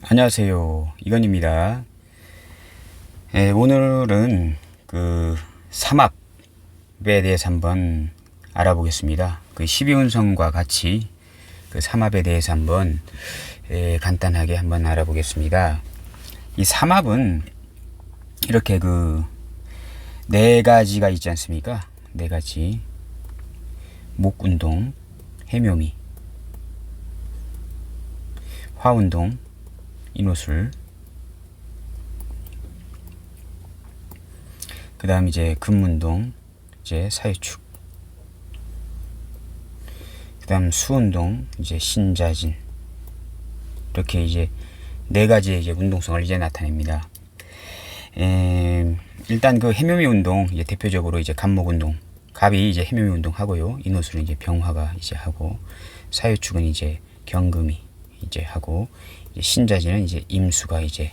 안녕하세요. 이건입니다. 오늘은 그 삼합에 대해서 한번 알아보겠습니다. 그 12운성과 같이 그 삼합에 대해서 한번 간단하게 한번 알아보겠습니다. 이 삼합은 이렇게 그 네 가지가 있지 않습니까? 네 가지. 목운동, 해묘미, 화운동, 인호술, 그 다음 이제 금운동, 이제 사유축, 그 다음 수운동, 이제 신자진. 이렇게 이제 네 가지의 이제 운동성을 이제 나타냅니다. 일단 그 해묘미 운동, 이제 대표적으로 이제 갑목 운동, 갑이 이제 해묘미 운동 하고요. 인호술은 이제 병화가 이제 하고, 사유축은 이제 경금이 이제 하고, 이제 신자진은 이제 임수가 이제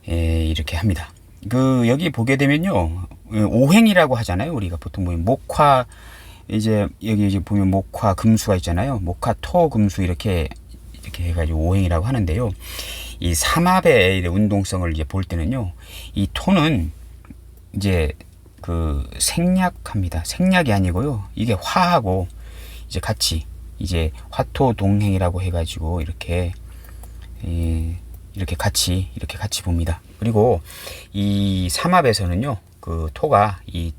이렇게 합니다. 그 여기 보게 되면요, 오행이라고 하잖아요. 우리가 보통 보면 목화, 이제 여기 이제 보면 목화 금수가 있잖아요. 목화 토 금수 이렇게 해가지고 오행이라고 하는데요. 이 삼합의 운동성을 이제 볼 때는요, 이 토는 이제 그 생략합니다. 생략이 아니고요, 이게 화하고 이제 같이 이제 화토 동행이라고 해가지고 이렇게 같이 봅니다. 그리고 이 삼합에서는요, 그 토가 이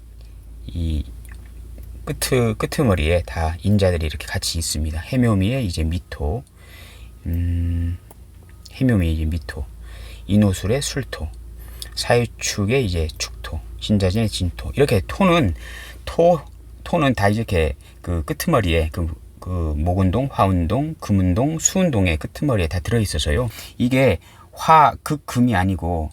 끄트머리에 다 인자들이 이렇게 같이 있습니다. 해묘미에 이제 미토, 해묘미 이제 미토, 인호술의 술토, 사유축의 이제 축토, 신자진의 진토. 이렇게 토는 다 이렇게 그 끄트머리에 그 목운동, 화운동, 금운동, 수운동의 끄트머리에 다 들어있어서요. 이게 화극금이 아니고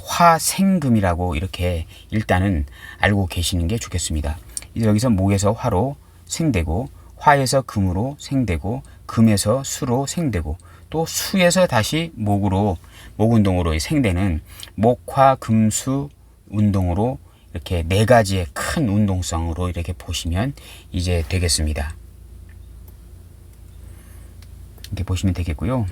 화생금이라고 이렇게 일단은 알고 계시는 게 좋겠습니다. 여기서 목에서 화로 생되고, 화에서 금으로 생되고, 금에서 수로 생되고, 또 수에서 다시 목운동으로 생되는 목화금수 운동으로 이렇게 네 가지의 큰 운동성으로 이렇게 보시면 이제 되겠습니다. 이렇게 보시면 되겠고요.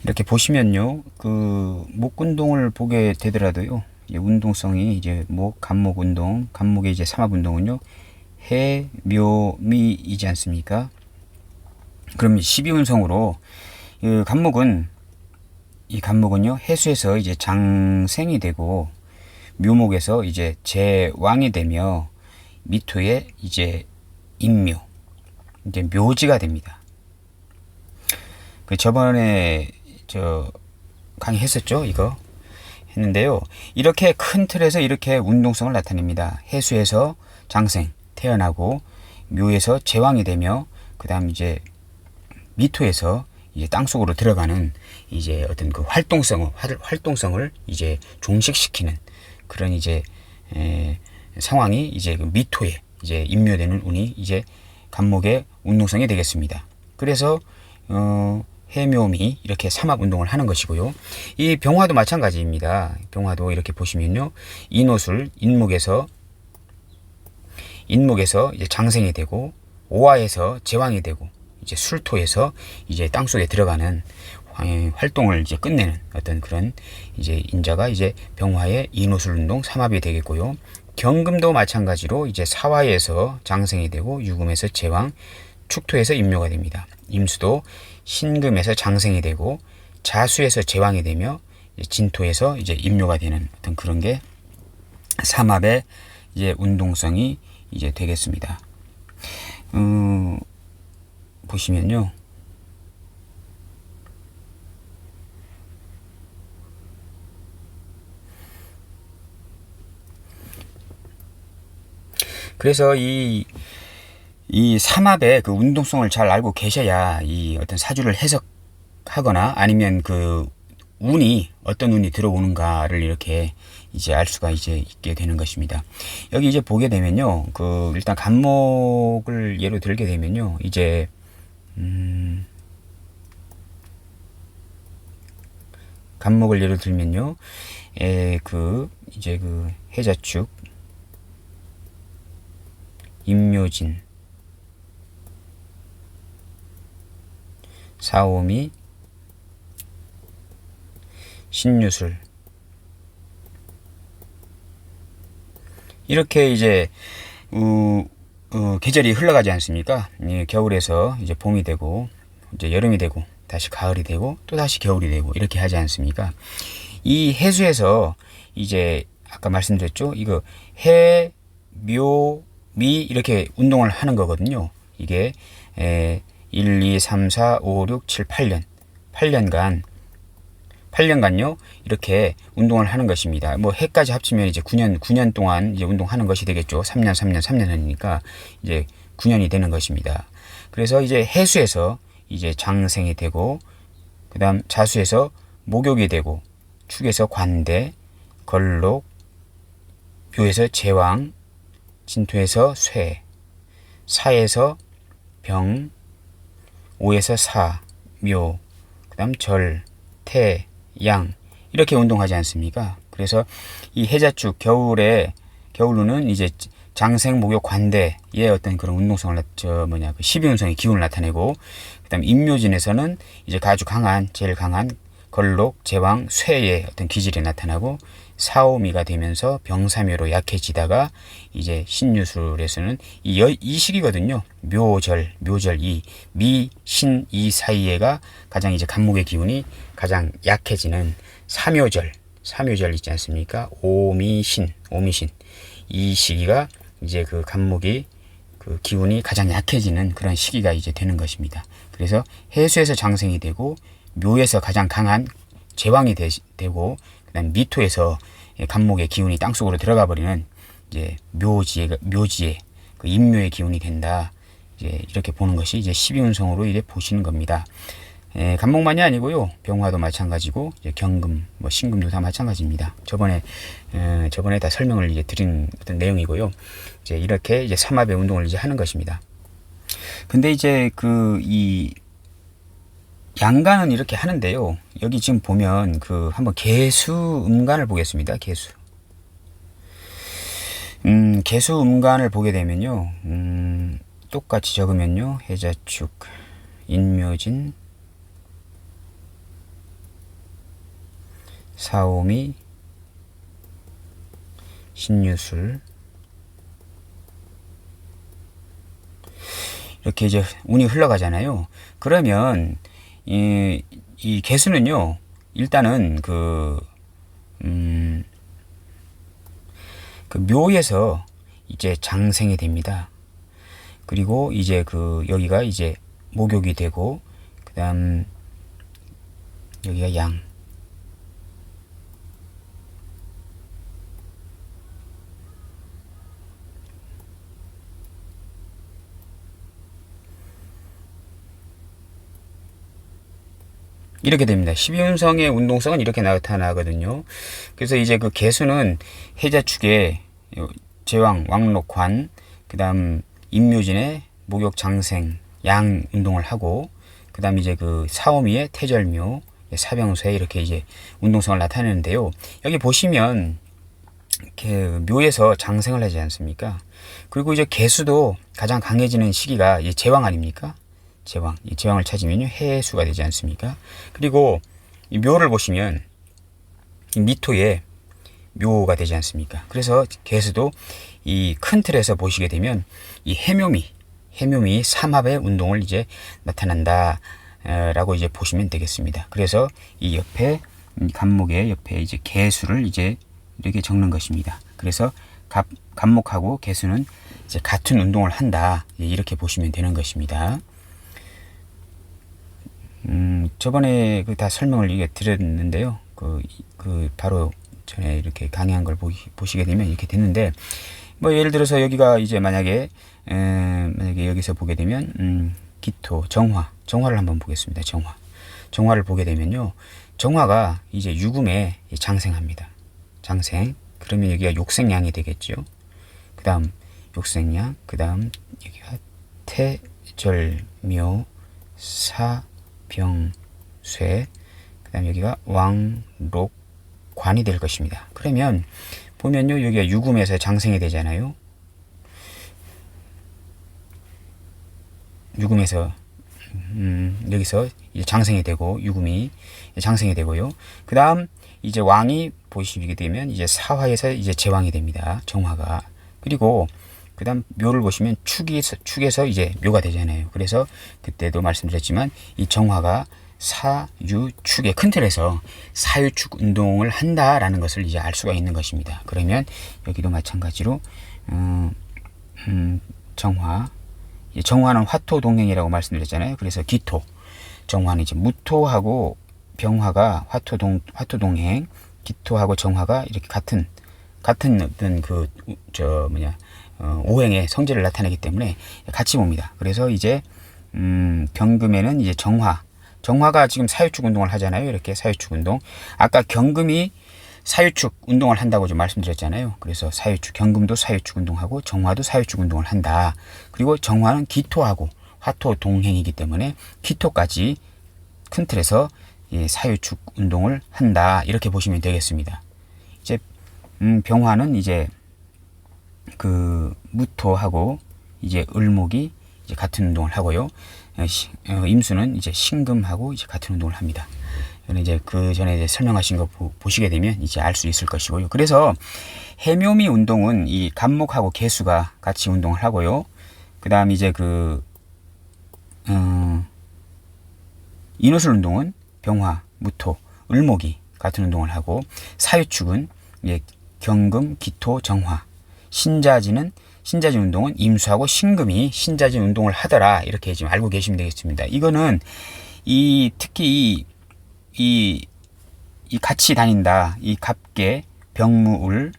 이렇게 보시면요, 그 목운동을 보게 되더라도요, 운동성이 이제 갑목 운동, 갑목의 이제 삼합 운동은요, 해, 묘, 미이지 않습니까? 그럼 12운성으로 이 갑목은요, 해수에서 이제 장생이 되고, 묘목에서 이제 제왕이 되며, 미토에 이제 인묘, 이제 묘지가 됩니다. 그 저번에 강의했었죠, 이거 했는데요. 이렇게 큰 틀에서 이렇게 운동성을 나타냅니다. 해수에서 장생 태어나고, 묘에서 제왕이 되며, 그 다음 이제 미토에서 이제 땅속으로 들어가는 이제 어떤 그 활동성을 이제 종식시키는 그런 이제 상황이 이제 그 미토에 이제 임묘되는 운이 이제 갑목의 운동성이 되겠습니다. 그래서 해묘미 이렇게 삼합 운동을 하는 것이고요. 이 병화도 마찬가지입니다. 병화도 이렇게 보시면요, 인호술 인목에서 이제 장생이 되고, 오화에서 제왕이 되고, 이제 술토에서 이제 땅속에 들어가는 활동을 이제 끝내는 어떤 그런 이제 인자가 이제 병화의 인호술 운동 삼합이 되겠고요. 경금도 마찬가지로 이제 사화에서 장생이 되고, 유금에서 제왕, 축토에서 임묘가 됩니다. 임수도 신금에서 장생이 되고, 자수에서 제왕이 되며, 진토에서 이제 임묘가 되는 어떤 그런 게 삼합의 이제 운동성이 이제 되겠습니다. 보시면요, 그래서 이 삼합의 그 운동성을 잘 알고 계셔야 이 어떤 사주를 해석하거나 아니면 그 어떤 운이 들어오는가를 이렇게 이제 알 수가 이제 있게 되는 것입니다. 여기 이제 보게 되면요, 그 일단 갑목을 예로 들게 되면요, 이제 갑목을 예로 들면요, 이제 그 해자축, 임묘진, 사오미, 신유술. 이렇게 이제 계절이 흘러가지 않습니까? 겨울에서 이제 봄이 되고 이제 여름이 되고 다시 가을이 되고 또 다시 겨울이 되고 이렇게 하지 않습니까? 이 해수에서 이제 아까 말씀드렸죠. 이거 해, 묘, 미 이렇게 운동을 하는 거거든요. 이게 1, 2, 3, 4, 5, 6, 7, 8년 8년간요 이렇게 운동을 하는 것입니다. 뭐 해까지 합치면 이제 9년 동안 이제 운동하는 것이 되겠죠. 3년 하니까 이제 9년이 되는 것입니다. 그래서 이제 해수에서 이제 장생이 되고, 그다음 자수에서 목욕이 되고, 축에서 관대, 걸록, 묘에서 제왕, 진토에서 쇠, 사에서 병, 오에서 사, 묘, 그다음 절, 태, 양 이렇게 운동하지 않습니까? 그래서 이 해자축 겨울루는 이제 장생, 목욕, 관대의 어떤 그런 운동성을 그 12운성의 기운을 나타내고, 그다음 임묘진에서는 이제 아주 제일 강한 걸록, 제왕, 쇠의 어떤 기질이 나타나고, 사오미가 되면서 병사묘로 약해지다가 이제 신유술에서는 이 시기거든요. 묘절 미, 신, 이 사이에가 가장 이제 간목의 기운이 가장 약해지는 사묘절 있지 않습니까? 오미신 이 시기가 이제 그 간목이 그 기운이 가장 약해지는 그런 시기가 이제 되는 것입니다. 그래서 해수에서 장생이 되고, 묘에서 가장 강한 제왕이 되고, 그다음 미토에서 간목의 기운이 땅속으로 들어가 버리는 이제 묘지의 그 임묘의 기운이 된다. 이제 이렇게 보는 것이 이제 12운성으로 이제 보시는 겁니다. 간목만이 아니고요. 병화도 마찬가지고, 이제 경금, 신금도 다 마찬가지입니다. 저번에 다 설명을 이제 드린 어떤 내용이고요. 이제 이렇게 이제 삼합의 운동을 이제 하는 것입니다. 근데 이제 이 양간은 이렇게 하는데요. 여기 지금 보면 한번 개수 음간을 보겠습니다. 개수 음간을 보게 되면요. 똑같이 적으면요. 해자축, 인묘진, 사오미, 신유술 이렇게 이제 운이 흘러가잖아요. 그러면 이 개수는요, 일단은 그 묘에서 이제 장생이 됩니다. 그리고 이제 여기가 이제 목욕이 되고, 그다음 여기가 양. 이렇게 됩니다. 12운성의 운동성은 이렇게 나타나거든요. 그래서 이제 그 개수는 해자축에 제왕, 왕록, 관, 그 다음 임묘진의 목욕, 장생, 양 운동을 하고, 그 다음 이제 사오미의 태절묘, 사병쇠 이렇게 이제 운동성을 나타내는데요. 여기 보시면 묘에서 장생을 하지 않습니까? 그리고 이제 개수도 가장 강해지는 시기가 이제 제왕 아닙니까? 이 제왕을 찾으면요, 해수가 되지 않습니까? 그리고 이 묘를 보시면 이 미토에 묘가 되지 않습니까? 그래서 개수도 이 큰 틀에서 보시게 되면 이 해묘미 삼합의 운동을 이제 나타난다 라고 이제 보시면 되겠습니다. 그래서 이 옆에 간목의 옆에 이제 개수를 이제 이렇게 적는 것입니다. 그래서 간목하고 개수는 이제 같은 운동을 한다, 이렇게 보시면 되는 것입니다. 저번에 다 설명을 이게 드렸는데요. 바로 전에 이렇게 강의한 걸 보시게 되면 이렇게 됐는데, 예를 들어서 여기가 이제 만약에 여기서 보게 되면, 기토, 정화를 한번 보겠습니다. 정화를 보게 되면요. 정화가 이제 유금에 장생합니다. 그러면 여기가 욕생양이 되겠죠. 그 다음 욕생양, 그 다음 여기가 태절묘, 사병쇠, 그 다음 여기가 왕록, 관이 될 것입니다. 그러면 보면요, 여기가 유금에서 장생이 되잖아요. 유금에서 여기서 이제 장생이 되고 유금이 장생이 되고요. 그 다음 이제 왕이 보시게 되면 이제 사화에서 이제 제왕이 됩니다. 정화가. 그리고 그 다음 묘를 보시면 축에서 이제 묘가 되잖아요. 그래서 그때도 말씀드렸지만 이 정화가 사유축의 큰 틀에서 사유축 운동을 한다라는 것을 이제 알 수가 있는 것입니다. 그러면 여기도 마찬가지로 정화는 화토 동행이라고 말씀드렸잖아요. 그래서 기토, 정화는 이제 무토하고 병화가 화토 동행, 기토하고 정화가 이렇게 같은 어떤 오행의 성질을 나타내기 때문에 같이 봅니다. 그래서 이제 경금에는 이제 정화가 지금 사유축 운동을 하잖아요. 이렇게 사유축 운동. 아까 경금이 사유축 운동을 한다고 좀 말씀드렸잖아요. 그래서 경금도 사유축 운동하고 정화도 사유축 운동을 한다. 그리고 정화는 기토하고 화토 동행이기 때문에 기토까지 큰 틀에서 사유축 운동을 한다. 이렇게 보시면 되겠습니다. 이제 병화는 이제 그 무토하고 이제 을목이 이제 같은 운동을 하고요. 임수는 이제 신금하고 이제 같은 운동을 합니다. 이제 그 전에 이제 설명하신 거 보시게 되면 이제 알 수 있을 것이고요. 그래서 해묘미 운동은 이 간목하고 개수가 같이 운동을 하고요. 그 다음 이제 인호술 운동은 병화, 무토, 을목이 같은 운동을 하고 사유축은 경금, 기토, 정화, 신자진 운동은 임수하고 신금이 신자진 운동을 하더라. 이렇게 지금 알고 계시면 되겠습니다. 이거는 특히 이 같이 다닌다. 이 갑계, 병무울,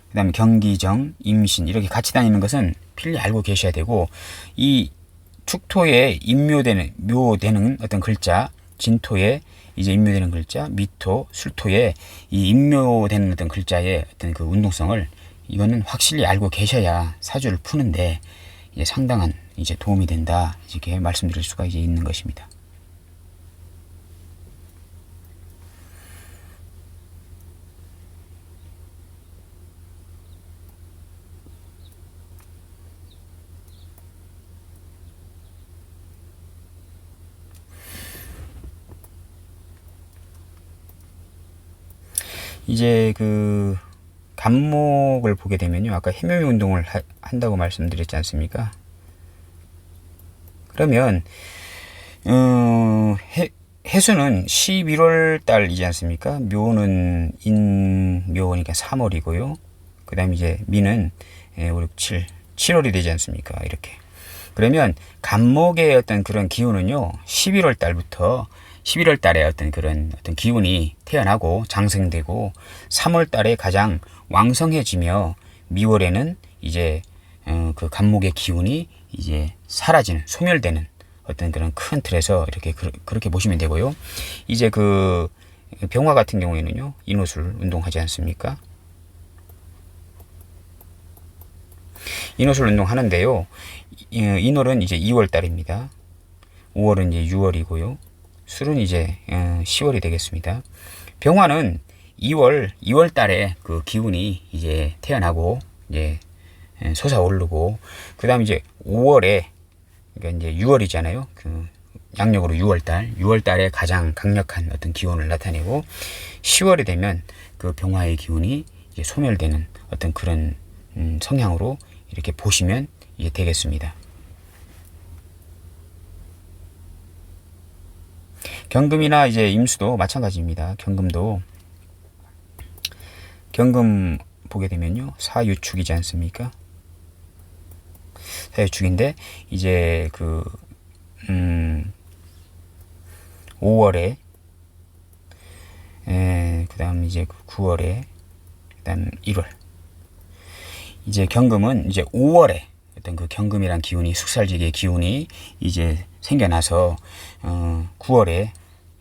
그 다음에 경기정, 임신 이렇게 같이 다니는 것은 필히 알고 계셔야 되고, 이 축토에 묘되는 어떤 글자, 진토에 이제 임묘되는 글자, 미토, 술토에 이 임묘되는 어떤 글자의 어떤 그 운동성을 이거는 확실히 알고 계셔야 사주를 푸는데 이제 상당한 이제 도움이 된다. 이렇게 말씀드릴 수가 이제 있는 것입니다. 이제 그 간목을 보게 되면요. 아까 해묘미 운동을 한다고 말씀드렸지 않습니까? 그러면 해수는 11월 달이지 않습니까? 묘는 인묘니까 3월이고요. 그 다음에 이제 미는 5, 6, 7월이 되지 않습니까? 이렇게. 그러면 간목의 어떤 그런 기운은요. 11월 달에 어떤 기운이 태어나고 장생되고 3월 달에 가장 왕성해지며 미월에는 이제 그 간목의 기운이 이제 사라지는, 소멸되는 어떤 그런 큰 틀에서 이렇게 그렇게 보시면 되고요. 이제 그 병화 같은 경우에는요. 인호술 운동하지 않습니까? 인호술 운동하는데요. 인월은 이제 2월 달입니다. 5월은 이제 6월이고요. 술은 이제 10월이 되겠습니다. 병화는 2월 달에 그 기운이 이제 태어나고 이제 솟아오르고, 그 다음 이제 5월에, 그러니까 이제 6월이잖아요. 그 양력으로 6월 달에 가장 강력한 어떤 기운을 나타내고, 10월이 되면 그 병화의 기운이 이제 소멸되는 어떤 그런 성향으로 이렇게 보시면 이게 되겠습니다. 경금이나 이제 임수도 마찬가지입니다. 경금 보게 되면요. 사유축이지 않습니까? 사유축인데 이제 그 5월에 그다음 이제 9월에 그다음 1월. 이제 경금은 이제 5월에 어떤 그 경금이란 기운이, 숙살지기의 기운이 이제 생겨나서 9월에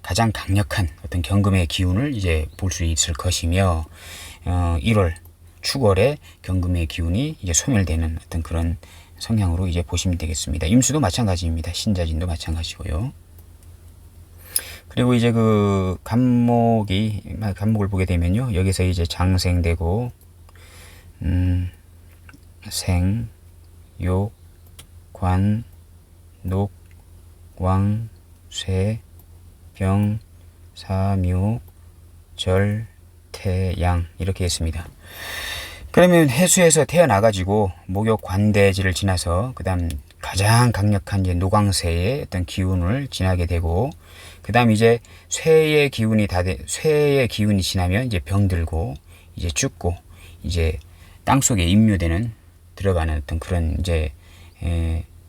가장 강력한 어떤 경금의 기운을 이제 볼 수 있을 것이며, 1월 축월에 경금의 기운이 이제 소멸되는 어떤 그런 성향으로 이제 보시면 되겠습니다. 임수도 마찬가지입니다. 신자진도 마찬가지고요. 그리고 이제 그 간목을 보게 되면요. 여기서 이제 장생되고 생, 욕, 관, 녹, 왕, 쇠, 병, 사, 묘, 절, 태, 양 이렇게 했습니다. 그러면 해수에서 태어나가지고 목욕 관대지를 지나서 그 다음 가장 강력한 이제 노광쇠의 어떤 기운을 지나게 되고 그 다음 이제 쇠의 기운이 쇠의 기운이 지나면 이제 병들고 이제 죽고 이제 땅 속에 임묘되는 들어가는 어떤 그런 이제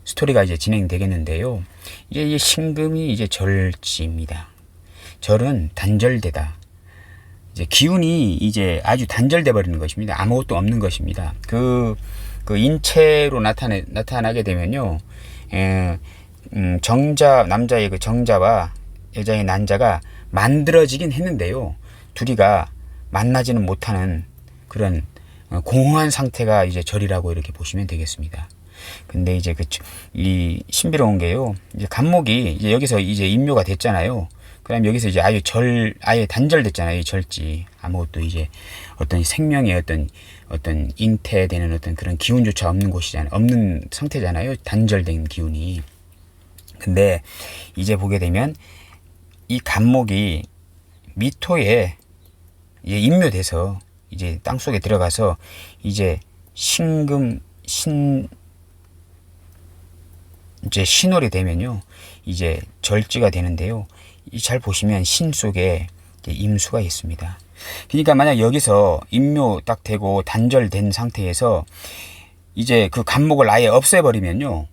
스토리가 이제 진행되겠는데요. 이제 이 신금이 이제 절지입니다. 절은 단절되다. 이제 기운이 이제 아주 단절돼 버리는 것입니다. 아무것도 없는 것입니다. 그 인체로 나타나게 되면요. 정자, 남자의 그 정자와 여자의 난자가 만들어지긴 했는데요. 둘이가 만나지는 못하는 그런 공허한 상태가 이제 절이라고 이렇게 보시면 되겠습니다. 근데 이제 이 신비로운 게요. 이제 간목이 이제 여기서 이제 임묘가 됐잖아요. 그럼 여기서 이제 아예 단절됐잖아요. 이 절지. 아무것도 이제 어떤 생명의 어떤 잉태되는 어떤 그런 기운조차 없는 곳이잖아요. 없는 상태잖아요. 단절된 기운이. 근데 이제 보게 되면 이 간목이 미토에 이제 임묘돼서 이제 땅 속에 들어가서 이제 이제 신월이 되면요. 이제 절지가 되는데요. 잘 보시면 신 속에 임수가 있습니다. 그러니까 만약 여기서 임묘 딱 되고 단절된 상태에서 이제 그 간목을 아예 없애버리면요.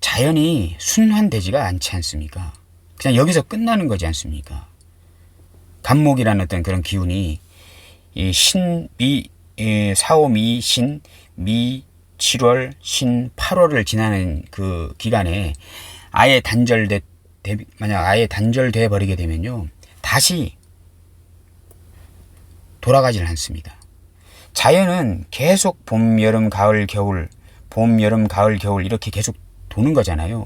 자연이 순환되지가 않지 않습니까? 그냥 여기서 끝나는 거지 않습니까? 간목이라는 어떤 그런 기운이 이 사오미 신, 미 7월, 신 8월을 지나는 그 기간에 만약 아예 단절돼 버리게 되면요. 다시 돌아가지는 않습니다. 자연은 계속 봄, 여름, 가을, 겨울, 봄, 여름, 가을, 겨울 이렇게 계속 도는 거잖아요.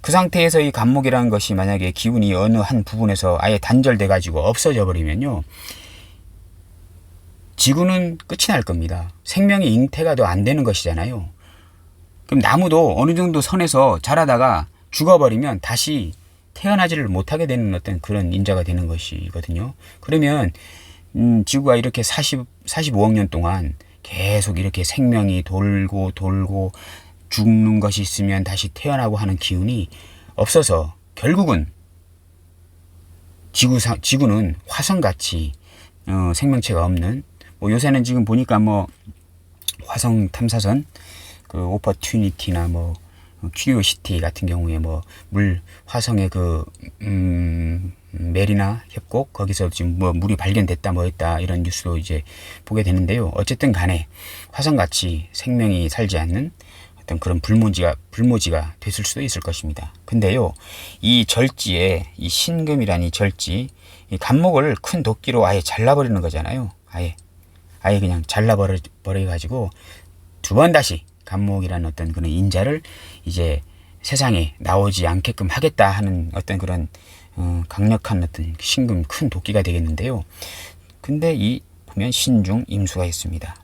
그 상태에서 이 간목이라는 것이 만약에 기운이 어느 한 부분에서 아예 단절돼 가지고 없어져 버리면요. 지구는 끝이 날 겁니다. 생명의 잉태가 더 안 되는 것이잖아요. 그럼 나무도 어느 정도 선에서 자라다가 죽어버리면 다시 태어나지를 못하게 되는 어떤 그런 인자가 되는 것이거든요. 그러면 지구가 이렇게 45억 년 동안 계속 이렇게 생명이 돌고 죽는 것이 있으면 다시 태어나고 하는 기운이 없어서 결국은 지구는 화성같이 생명체가 없는 요새는 지금 보니까 화성 탐사선 그 오퍼튜니티나 큐리오시티 같은 경우에 화성의 메리나 협곡 거기서 지금 물이 발견됐다 했다 이런 뉴스도 이제 보게 되는데요. 어쨌든 간에 화성같이 생명이 살지 않는 어떤 그런 불모지가 됐을 수도 있을 것입니다. 근데요, 이 절지에 이 신금이라는 이 절지, 이 간목을 큰 도끼로 아예 잘라버리는 거잖아요. 아예 그냥 잘라버려가지고 두 번 다시 간목이라는 어떤 그런 인자를 이제 세상에 나오지 않게끔 하겠다 하는 어떤 그런 강력한 어떤 신금 큰 도끼가 되겠는데요. 근데 보면 신중 임수가 있습니다.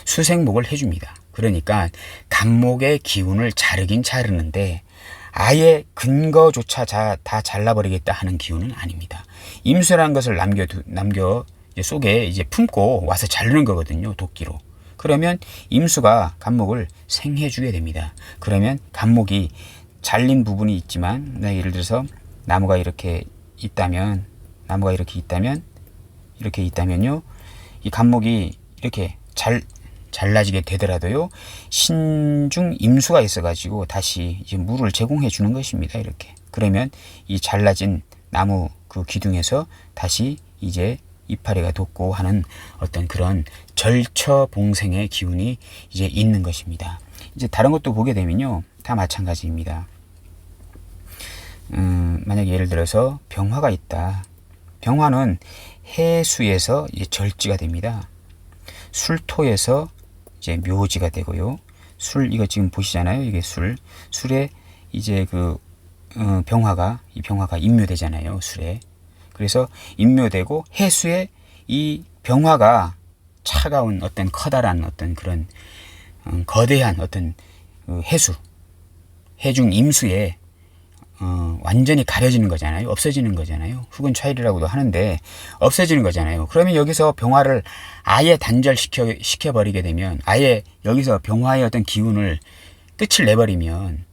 수생목을 해줍니다. 그러니까 간목의 기운을 자르긴 자르는데 아예 근거조차 다 잘라버리겠다 하는 기운은 아닙니다. 임수라는 것을 남겨 속에 이제 품고 와서 자르는 거거든요. 도끼로. 그러면 임수가 간목을 생해주게 됩니다. 그러면 간목이 잘린 부분이 있지만 예를 들어서 나무가 이렇게 있다면요. 이 간목이 이렇게 잘라지게 되더라도요. 신중 임수가 있어가지고 다시 이제 물을 제공해 주는 것입니다. 이렇게. 그러면 이 잘라진 나무 그 기둥에서 다시 이제 이파리가 돋고 하는 어떤 그런 절처봉생의 기운이 이제 있는 것입니다. 이제 다른 것도 보게 되면요. 다 마찬가지입니다. 만약에 예를 들어서 병화가 있다. 병화는 해수에서 이제 절지가 됩니다. 술토에서 이제 묘지가 되고요. 이거 지금 보시잖아요. 이게 술에 이제 병화가 임묘되잖아요. 술에. 그래서 임묘되고 해수에 이 병화가 차가운 어떤 커다란 어떤 그런 거대한 어떤 해중 임수에 완전히 가려지는 거잖아요. 없어지는 거잖아요. 흑은 차일이라고도 하는데 없어지는 거잖아요. 그러면 여기서 병화를 아예 단절시켜버리게 되면, 아예 여기서 병화의 어떤 기운을 끝을 내버리면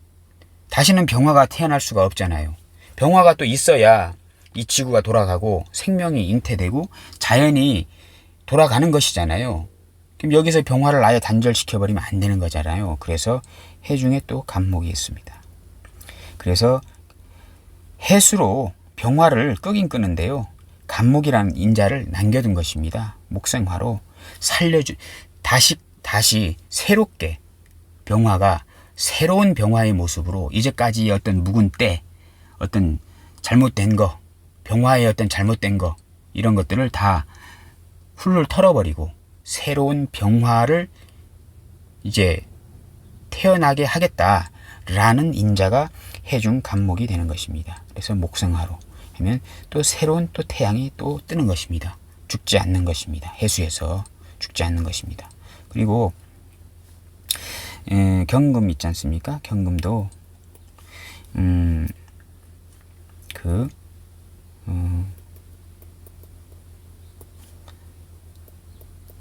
다시는 병화가 태어날 수가 없잖아요. 병화가 또 있어야 이 지구가 돌아가고 생명이 잉태되고 자연이 돌아가는 것이잖아요. 그럼 여기서 병화를 아예 단절시켜버리면 안 되는 거잖아요. 그래서 해중에 또 간목이 있습니다. 그래서 해수로 병화를 끄긴 끄는데요. 간목이라는 인자를 남겨둔 것입니다. 목생화로 다시 새롭게 병화가 새로운 병화의 모습으로, 이제까지 어떤 묵은 때, 어떤 잘못된 거, 병화의 어떤 잘못된 거, 이런 것들을 다 훌훌 털어버리고 새로운 병화를 이제 태어나게 하겠다라는 인자가 해중 간목이 되는 것입니다. 그래서 목생화로 하면 또 새로운 또 태양이 또 뜨는 것입니다. 죽지 않는 것입니다. 해수에서 죽지 않는 것입니다. 그리고 경금 있지 않습니까? 경금도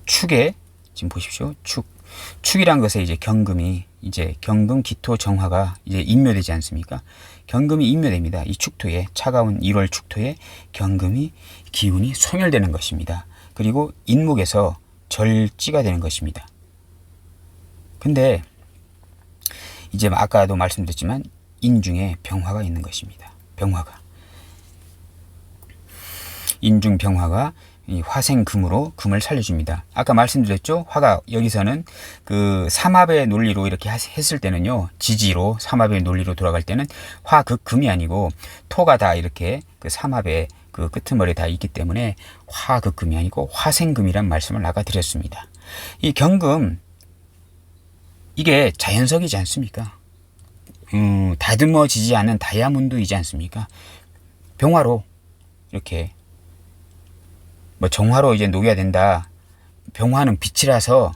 축에 지금 보십시오. 축이란 것에 이제 경금이, 이제 경금 기토 정화가 이제 인묘되지 않습니까? 경금이 인묘됩니다. 이 축토에, 차가운 1월 축토에 경금이 기운이 소멸되는 것입니다. 그리고 인목에서 절지가 되는 것입니다. 근데 이제 아까도 말씀드렸지만 인중에 병화가 있는 것입니다. 병화가, 인중 병화가 이 화생금으로 금을 살려줍니다. 아까 말씀드렸죠? 화가 여기서는 그 삼합의 논리로 이렇게 했을 때는요, 지지로 삼합의 논리로 돌아갈 때는 화극금이 아니고 토가 다 이렇게 그 삼합의 그 끄트머리에 다 있기 때문에 화극금이 아니고 화생금이란 말씀을 아까 드렸습니다. 이 경금, 이게 자연석이지 않습니까? 다듬어지지 않은 다이아몬드이지 않습니까? 병화로 이렇게 뭐 정화로 이제 녹여야 된다. 병화는 빛이라서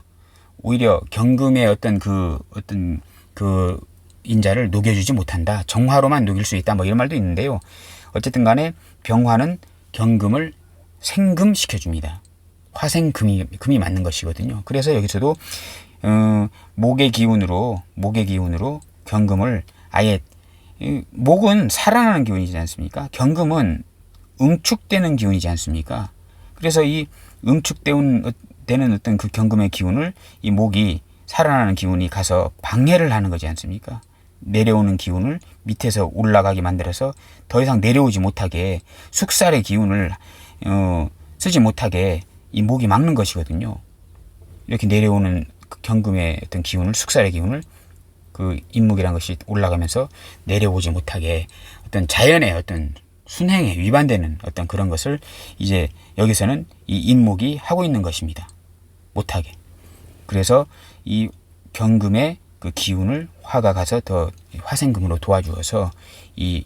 오히려 경금의 어떤 그 인자를 녹여주지 못한다. 정화로만 녹일 수 있다. 뭐 이런 말도 있는데요. 어쨌든 간에 병화는 경금을 생금시켜줍니다. 화생금이 맞는 것이거든요. 그래서 여기서도 목의 기운으로 경금을 아예, 목은 살아나는 기운이지 않습니까? 경금은 응축되는 기운이지 않습니까? 그래서 이 응축되는 어떤 그 경금의 기운을 이 목이, 살아나는 기운이 가서 방해를 하는 거지 않습니까? 내려오는 기운을 밑에서 올라가게 만들어서 더 이상 내려오지 못하게, 숙살의 기운을 쓰지 못하게 이 목이 막는 것이거든요. 이렇게 내려오는 그 경금의 어떤 기운을, 숙살의 기운을 그 인목이라는 것이 올라가면서 내려오지 못하게, 어떤 자연의 어떤 순행에 위반되는 어떤 그런 것을 이제 여기서는 이 인목이 하고 있는 것입니다. 못하게. 그래서 이 경금의 그 기운을 화가 가서 더 화생금으로 도와주어서 이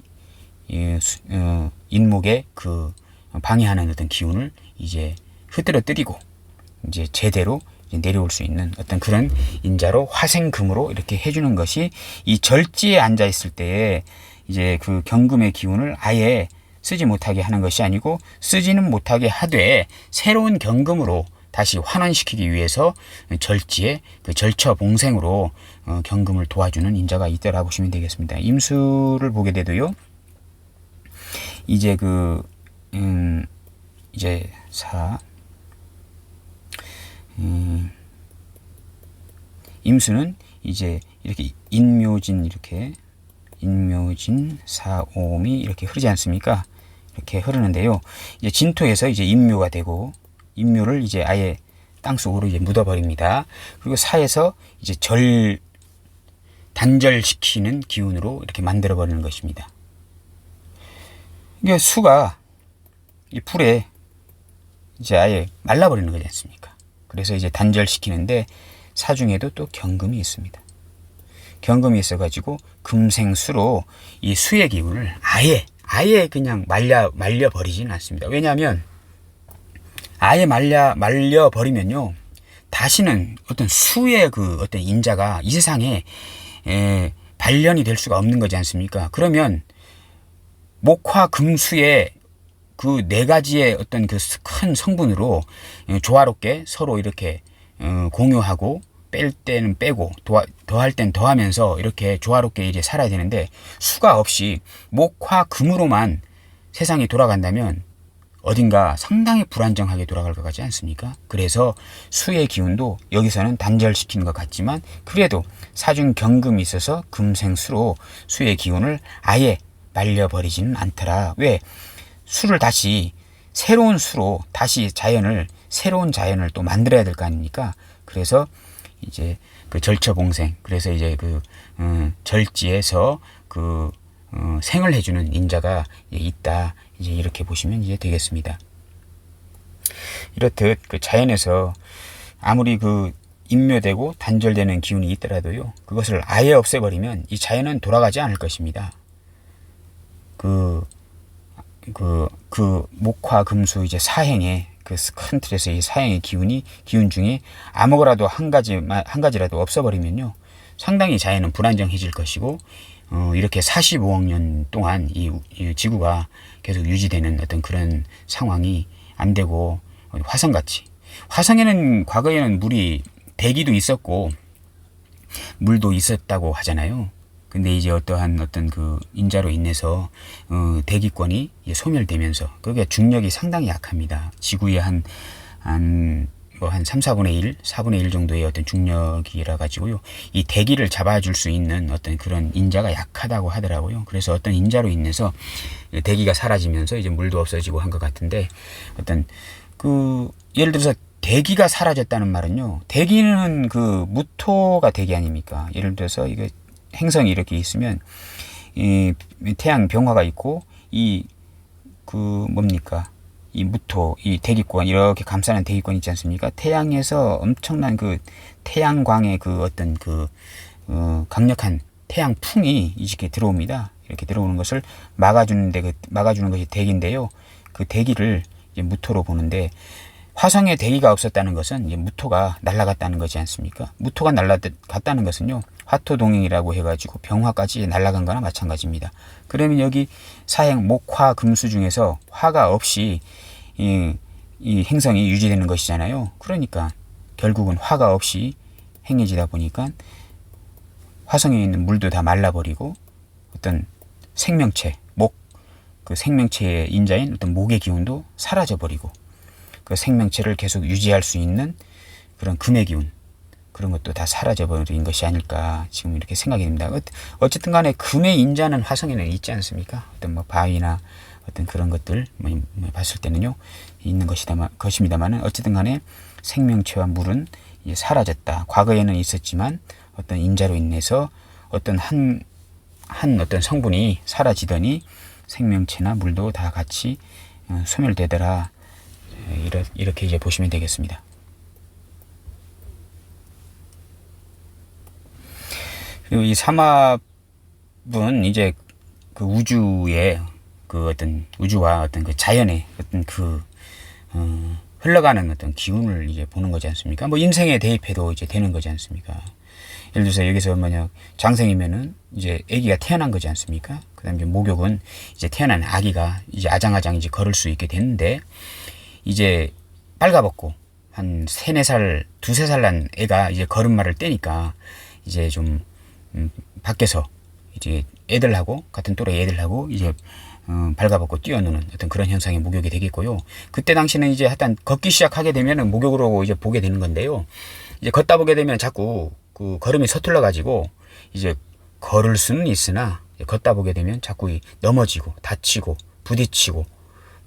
인목의 그 방해하는 어떤 기운을 이제 흐트러뜨리고 이제 제대로 내려올 수 있는 어떤 그런 인자로 화생금으로 이렇게 해주는 것이, 이 절지에 앉아 있을 때에 이제 그 경금의 기운을 아예 쓰지 못하게 하는 것이 아니고, 쓰지는 못하게 하되 새로운 경금으로 다시 환원시키기 위해서 절지에 그 절처봉생으로 경금을 도와주는 인자가 있다라고 보시면 되겠습니다. 임수를 보게 돼도요, 이제 이제 임수는 이제 이렇게 인묘진, 사오미 이렇게 흐르지 않습니까? 이렇게 흐르는데요. 이제 진토에서 이제 인묘가 되고, 인묘를 이제 아예 땅속으로 이제 묻어버립니다. 그리고 사에서 이제 단절시키는 기운으로 이렇게 만들어버리는 것입니다. 이게 수가 이 불에 이제 아예 말라버리는 거지 않습니까? 그래서 이제 단절시키는데 사 중에도 또 경금이 있습니다. 경금이 있어가지고 금생수로 이 수의 기운을 아예 그냥 말려버리지는 않습니다. 왜냐하면 아예 말려버리면요, 다시는 어떤 수의 그 어떤 인자가 이 세상에 발현이 될 수가 없는 거지 않습니까? 그러면 목화금수의 그 네 가지의 어떤 그 큰 성분으로 조화롭게 서로 이렇게 공유하고 뺄 때는 빼고 더할 땐 더하면서 이렇게 조화롭게 이제 살아야 되는데, 수가 없이 목화금으로만 세상이 돌아간다면 어딘가 상당히 불안정하게 돌아갈 것 같지 않습니까? 그래서 수의 기운도 여기서는 단절시키는 것 같지만, 그래도 사중경금이 있어서 금생수로 수의 기운을 아예 말려버리지는 않더라. 왜? 수를 다시 새로운 수로 다시 새로운 자연을 또 만들어야 될 거 아닙니까? 그래서 이제 그 절처봉생, 그래서 이제 그 절지에서 그 생을 해주는 인자가 있다. 이제 이렇게 보시면 이제 되겠습니다. 이렇듯 그 자연에서 아무리 그 인묘되고 단절되는 기운이 있더라도요, 그것을 아예 없애버리면 이 자연은 돌아가지 않을 것입니다. 그 목화금수 이제 사행의 그 큰 틀에서 이 사행의 기운 중에 아무거라도 한 가지라도 없어버리면요, 상당히 자연은 불안정해질 것이고, 이렇게 45억 년 동안 이 지구가 계속 유지되는 어떤 그런 상황이 안 되고, 화성같이, 화성에는 과거에는 대기도 있었고 물도 있었다고 하잖아요. 근데 이제 어떤 그 인자로 인해서 대기권이 소멸되면서, 그게 중력이 상당히 약합니다. 지구의 한 3, 4분의 1, 4분의 1 정도의 어떤 중력이라 가지고요, 이 대기를 잡아줄 수 있는 어떤 그런 인자가 약하다고 하더라고요. 그래서 어떤 인자로 인해서 대기가 사라지면서 이제 물도 없어지고 한 것 같은데, 예를 들어서 대기가 사라졌다는 말은요, 대기는 그 무토가 대기 아닙니까? 예를 들어서 이거 행성이 이렇게 있으면 이 태양 병화가 있고 이 무토, 이 대기권, 이렇게 감싸는 대기권 있지 않습니까? 태양에서 엄청난 그 태양광의 그 어떤 강력한 태양풍이 이렇게 들어옵니다. 이렇게 들어오는 것을 막아주는 것이 대기인데요. 그 대기를 이제 무토로 보는데, 화성에 대기가 없었다는 것은 이제 무토가 날아갔다는 거지 않습니까? 무토가 날아갔다는 것은요, 화토동행이라고 해가지고 병화까지 날아간 거나 마찬가지입니다. 그러면 여기 사행 목화금수 중에서 화가 없이 이 행성이 유지되는 것이잖아요. 그러니까 결국은 화가 없이 행해지다 보니까 화성에 있는 물도 다 말라버리고, 어떤 생명체, 그 생명체의 인자인 어떤 목의 기운도 사라져버리고, 그 생명체를 계속 유지할 수 있는 그런 금의 기운, 그런 것도 다 사라져버린 것이 아닐까 지금 이렇게 생각이 됩니다. 어쨌든 간에 금의 인자는 화성에는 있지 않습니까? 어떤 바위나 어떤 그런 것들 봤을 때는요, 있는 것입니다만은, 어쨌든 간에 생명체와 물은 이제 사라졌다. 과거에는 있었지만 어떤 인자로 인해서 어떤 어떤 성분이 사라지더니 생명체나 물도 다 같이 소멸되더라. 이렇게 이제 보시면 되겠습니다. 그리고 이 삼합은 이제 그 우주의 그 어떤 우주와 어떤 그 자연의 어떤 흘러가는 어떤 기운을 이제 보는 거지 않습니까? 인생에 대입해도 이제 되는 거지 않습니까? 예를 들어서 여기서 장생이면은 이제 아기가 태어난 거지 않습니까? 그다음에 이제 목욕은 이제 태어난 아기가 이제 아장아장 이제 걸을 수 있게 됐는데, 이제 빨가벗고 한 3, 4살, 2, 3살 난 애가 이제 걸음마를 떼니까 이제 좀 밖에서 이제 같은 또래 애들하고 이제 발가벗고 뛰어노는 어떤 그런 현상이 목욕이 되겠고요. 그때 당시는 이제 하여튼 걷기 시작하게 되면은 목욕으로 이제 보게 되는 건데요. 이제 걷다 보게 되면 자꾸 그 걸음이 서툴러 가지고 이제 걸을 수는 있으나, 걷다 보게 되면 자꾸 넘어지고 다치고 부딪히고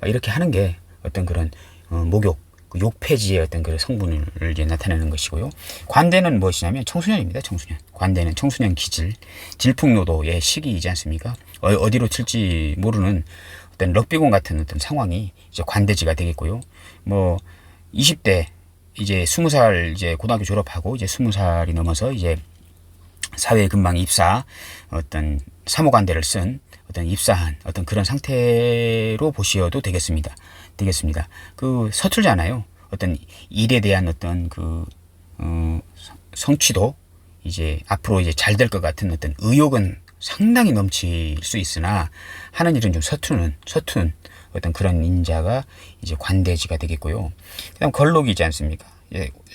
이렇게 하는 게 어떤 그런 목욕, 욕폐지의 어떤 그런 성분을 이제 나타내는 것이고요. 관대는 무엇이냐면 청소년입니다. 청소년. 관대는 청소년 기질, 질풍노도의 시기이지 않습니까? 어디로 튈지 모르는 어떤 럭비공 같은 어떤 상황이 이제 관대지가 되겠고요. 20대 이제 20살 이제 고등학교 졸업하고 이제 20살이 넘어서 이제 사회에 금방 어떤 사모관대를 쓴 어떤 입사한 어떤 그런 상태로 보셔도 되겠습니다. 서툴잖아요. 어떤 일에 대한 어떤 성취도, 이제 앞으로 이제 잘 될 것 같은 어떤 의욕은 상당히 넘칠 수 있으나 하는 일은 좀 서투는 어떤 그런 인자가 이제 관대지가 되겠고요. 그다음 걸록이지 않습니까?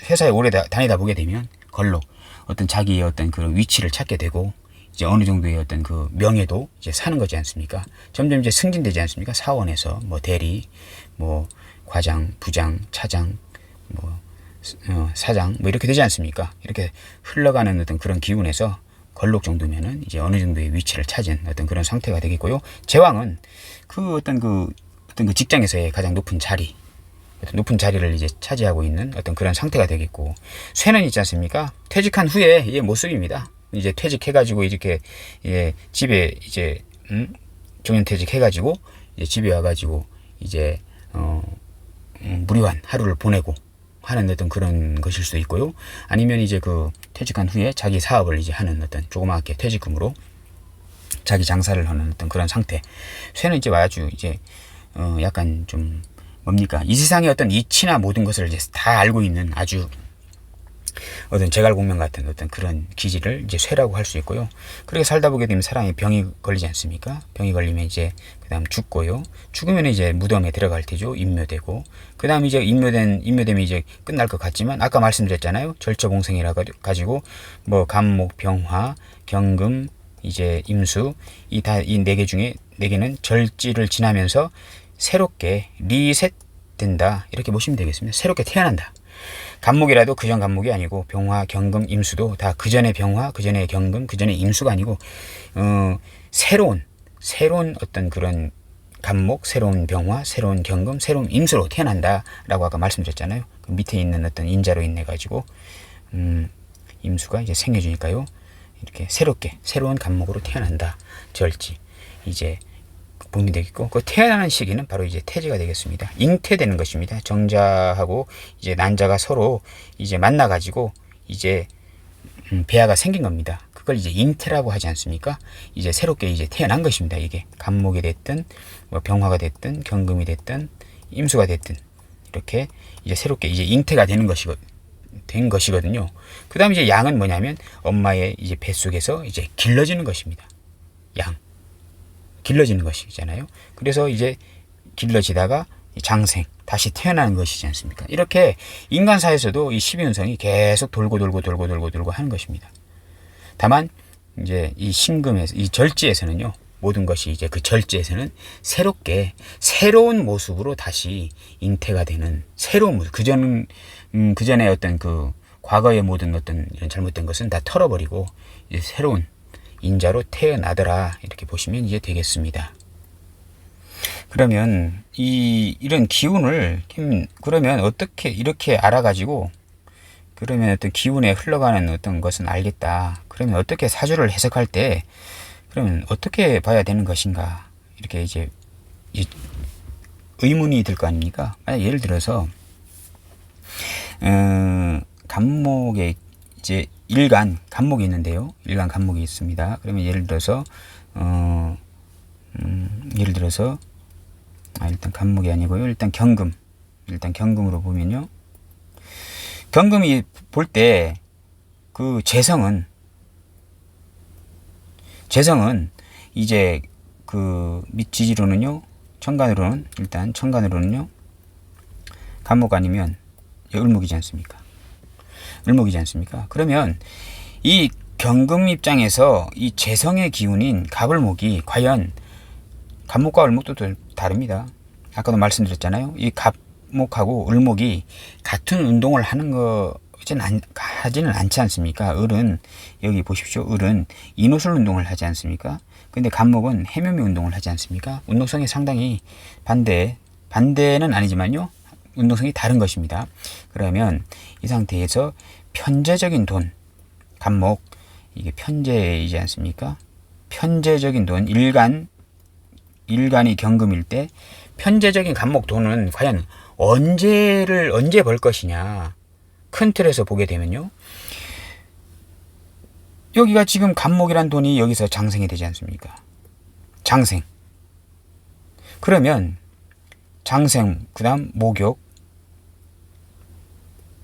회사에 오래 다니다 보게 되면 걸록, 어떤 자기의 어떤 그런 위치를 찾게 되고 이제 어느 정도의 어떤 그 명예도 이제 사는 거지 않습니까? 점점 이제 승진되지 않습니까? 사원에서 뭐 대리, 뭐 과장, 부장, 차장, 뭐 사장 뭐 이렇게 되지 않습니까? 이렇게 흘러가는 어떤 그런 기운에서 걸록 정도면은 이제 어느 정도의 위치를 찾은 어떤 그런 상태가 되겠고요. 제왕은 그 어떤 그 직장에서의 가장 높은 자리, 어떤 높은 자리를 이제 차지하고 있는 어떤 그런 상태가 되겠고, 쇠는 있지 않습니까? 퇴직한 후에 이 모습입니다. 이제 퇴직해가지고 이렇게 집에 이제 정년퇴직해가지고 이제 집에 와가지고 이제 무료한 하루를 보내고 하는 어떤 그런 것일 수도 있고요. 아니면 이제 그 퇴직한 후에 자기 사업을 이제 하는 어떤 조그맣게 퇴직금으로 자기 장사를 하는 어떤 그런 상태. 쇠는 이제 아주 이제 약간 좀 뭡니까? 이 세상의 어떤 이치나 모든 것을 이제 다 알고 있는 아주 어떤 제갈공명 같은 어떤 그런 기질을 이제 쇠라고 할 수 있고요. 그렇게 살다 보게 되면 사람이 병이 걸리지 않습니까? 병이 걸리면 이제 그 다음 죽고요. 죽으면 이제 무덤에 들어갈 테죠. 인묘되고. 그 다음 이제 인묘되면 이제 끝날 것 같지만 아까 말씀드렸잖아요. 절처봉생이라 가지고 뭐 감목, 병화, 경금, 이제 임수 이 네 개 중에 네 개는 절지를 지나면서 새롭게 리셋된다. 이렇게 보시면 되겠습니다. 새롭게 태어난다. 간목이라도 그전 간목이 아니고 병화, 경금, 임수도 다 그전의 병화, 그전의 경금, 그전의 임수가 아니고 새로운 어떤 그런 간목, 새로운 병화, 새로운 경금, 새로운 임수로 태어난다라고 아까 말씀드렸잖아요. 그 밑에 있는 어떤 인자로 인해 가지고 임수가 이제 생겨주니까요. 이렇게 새롭게 새로운 간목으로 태어난다. 절지 이제 봉이 되겠고, 그 태어나는 시기는 바로 이제 태지가 되겠습니다. 잉태되는 것입니다. 정자하고 이제 난자가 서로 이제 만나가지고 이제 배아가 생긴 겁니다. 그걸 이제 잉태라고 하지 않습니까? 이제 새롭게 이제 태어난 것입니다. 이게 간목이 됐든 뭐 병화가 됐든 경금이 됐든 임수가 됐든 이렇게 이제 새롭게 이제 잉태가 되는 것이거든요. 그 다음 이제 양은 뭐냐면 엄마의 이제 뱃속에서 이제 길러지는 것입니다. 양. 길러지는 것이잖아요. 그래서 이제 길러지다가 장생, 다시 태어나는 것이지 않습니까? 이렇게 인간사에서도 이 12운성이 계속 돌고 하는 것입니다. 다만 이제 이 신금에서, 이 절지에서는요, 모든 것이 이제 그 절지에서는 새롭게 새로운 모습으로 다시 잉태가 되는 새로운 모습. 그전에 어떤 그 과거의 모든 어떤 이런 잘못된 것은 다 털어버리고 이제 새로운 인자로 태어나더라. 이렇게 보시면 이제 되겠습니다. 그러면 이런 기운을 그러면 어떻게 이렇게 알아가지고 그러면 어떤 기운에 흘러가는 어떤 것은 알겠다. 그러면 어떻게 사주를 해석할 때 그러면 어떻게 봐야 되는 것인가? 이렇게 이제 의문이 들 거 아닙니까? 만약 예를 들어서 간목에 이제 일간 간목이 있는데요. 일간 간목이 있습니다. 그러면 예를 들어서 일단 간목이 아니고요. 일단 경금으로 보면요. 경금이 볼 때 그 재성은 이제 그 밑지지로는요. 천간으로는요. 간목 아니면 을목이지 않습니까? 그러면 이 경금 입장에서 이 재성의 기운인 갑을목이 과연 갑목과 을목도 다릅니다. 아까도 말씀드렸잖아요. 이 갑목하고 을목이 같은 운동을 하는 하지는 않지 않습니까? 을은 여기 보십시오. 을은 인호술 운동을 하지 않습니까? 근데 갑목은 해묘미 운동을 하지 않습니까? 운동성이 상당히 반대는 아니지만요. 운동성이 다른 것입니다. 그러면 이 상태에서 편재적인 돈, 간목, 이게 편재이지 않습니까? 편재적인 돈, 일간이 경금일 때 편재적인 간목 돈은 과연 언제 벌 것이냐. 큰 틀에서 보게 되면요. 여기가 지금 간목이란 돈이 여기서 장생이 되지 않습니까? 장생. 그러면 장생, 그 다음 목욕,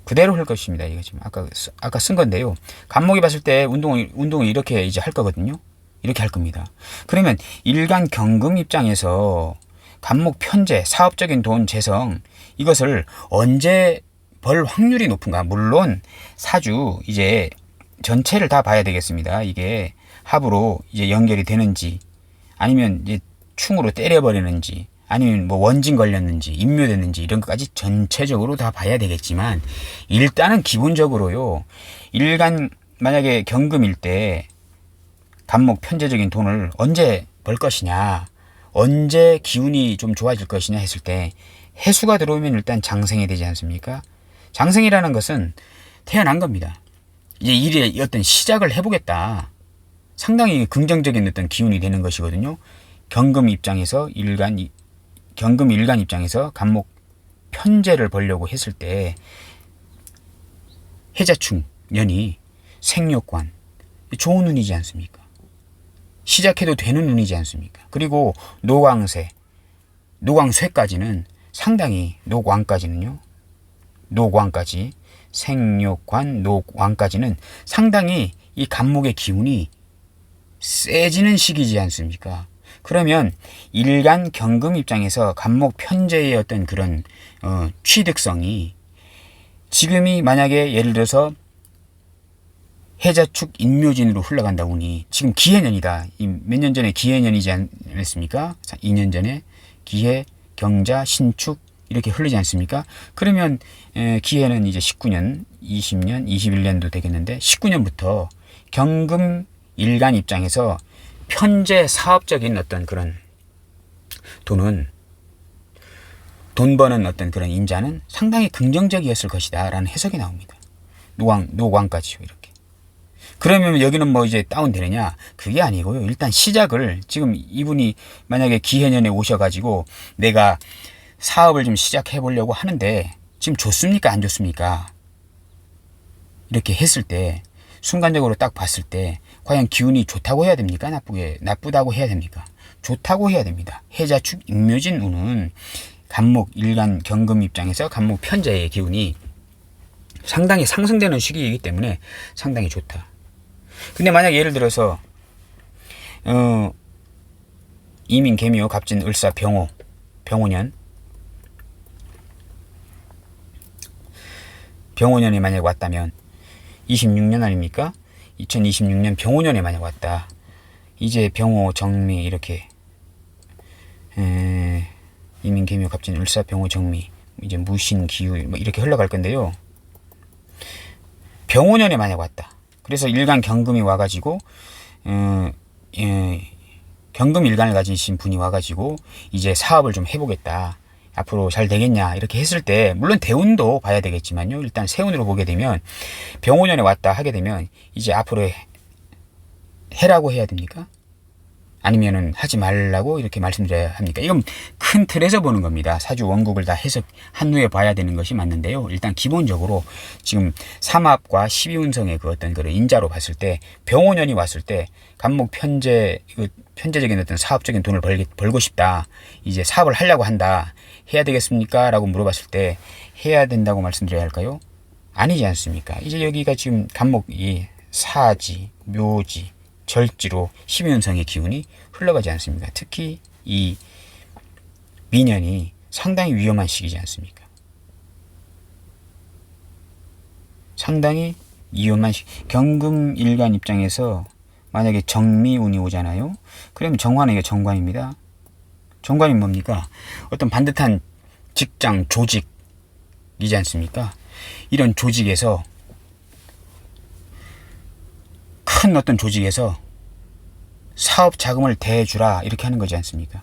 그대로 할 것입니다. 이거 지금 아까 쓴 건데요. 간목이 봤을 때 운동을 이렇게 이제 할 거거든요. 이렇게 할 겁니다. 그러면 일간 경금 입장에서 간목 편재, 사업적인 돈 재성 이것을 언제 벌 확률이 높은가? 물론 사주 이제 전체를 다 봐야 되겠습니다. 이게 합으로 이제 연결이 되는지 아니면 이제 충으로 때려버리는지 아니면 뭐 원진 걸렸는지 임묘됐는지 이런 것까지 전체적으로 다 봐야 되겠지만 일단은 기본적으로요. 일간 만약에 경금일 때 간목 편재적인 돈을 언제 벌 것이냐 언제 기운이 좀 좋아질 것이냐 했을 때 해수가 들어오면 일단 장생이 되지 않습니까? 장생이라는 것은 태어난 겁니다. 이제 일의 어떤 시작을 해보겠다. 상당히 긍정적인 어떤 기운이 되는 것이거든요. 경금 입장에서 경금 일간 입장에서 간목 편재를 벌려고 했을 때 해자충 년이 생묘관 좋은 운이지 않습니까? 시작해도 되는 운이지 않습니까? 그리고 노광쇠까지는 상당히 노광까지 생묘관 노광까지는 상당히 이 간목의 기운이 세지는 시기지 않습니까? 그러면 일간 경금 입장에서 간목 편재의 어떤 그런 취득성이 지금이 만약에 예를 들어서 해자축 인묘진으로 흘러간다 운이 지금 기해년이다. 몇 년 전에 기해년이지 않습니까? 2년 전에 기해, 경자, 신축 이렇게 흐르지 않습니까? 그러면 기해는 이제 19년, 20년, 21년도 되겠는데 19년부터 경금 일간 입장에서 편재 사업적인 어떤 그런 돈 버는 어떤 그런 인자는 상당히 긍정적이었을 것이다 라는 해석이 나옵니다. 노광까지요 이렇게. 그러면 여기는 뭐 이제 다운되느냐? 그게 아니고요. 일단 시작을 지금 이분이 만약에 기해년에 오셔가지고 내가 사업을 좀 시작해 보려고 하는데 지금 좋습니까? 안 좋습니까? 이렇게 했을 때 순간적으로 딱 봤을 때 과연 기운이 좋다고 해야 됩니까? 나쁘다고 해야 됩니까? 좋다고 해야 됩니다. 해자축 인묘진 운은 간목 일간 경금 입장에서 간목 편재의 기운이 상당히 상승되는 시기이기 때문에 상당히 좋다. 근데 만약 예를 들어서 이민 개묘 갑진 을사 병오년 병오년이 만약 왔다면 26년 아닙니까? 2026년 병오년에 만약 왔다. 이제 병오 정미 이렇게 이민 개묘 갑진 을사 병오 정미 이제 무신 기후 뭐 이렇게 흘러갈 건데요. 병오년에 만약 왔다. 그래서 일간 경금이 와가지고 경금 일간을 가지신 분이 와가지고 이제 사업을 좀 해보겠다. 앞으로 잘 되겠냐 이렇게 했을 때 물론 대운도 봐야 되겠지만요. 일단 세운으로 보게 되면 병오년에 왔다 하게 되면 이제 앞으로 해라고 해야 됩니까? 아니면은 하지 말라고 이렇게 말씀드려야 합니까? 이건 큰 틀에서 보는 겁니다. 사주 원국을 다 해석한 후에 봐야 되는 것이 맞는데요. 일단 기본적으로 지금 삼합과 12운성의 그 어떤 그런 인자로 봤을 때 병오년이 왔을 때 간목 편재적인 어떤 사업적인 돈을 벌고 싶다. 이제 사업을 하려고 한다. 해야 되겠습니까? 라고 물어봤을 때 해야 된다고 말씀드려야 할까요? 아니지 않습니까? 이제 여기가 지금 간목이 사지, 묘지, 절지로 12운성의 기운이 흘러가지 않습니까? 특히 이 미년이 상당히 위험한 시기지 않습니까? 상당히 위험한 경금 일간 입장에서 만약에 정미운이 오잖아요. 그러면 정화는 이게 정관입니다. 정관이 뭡니까? 어떤 반듯한 직장, 조직이지 않습니까? 이런 조직에서 큰 어떤 조직에서 사업 자금을 대주라 이렇게 하는 거지 않습니까?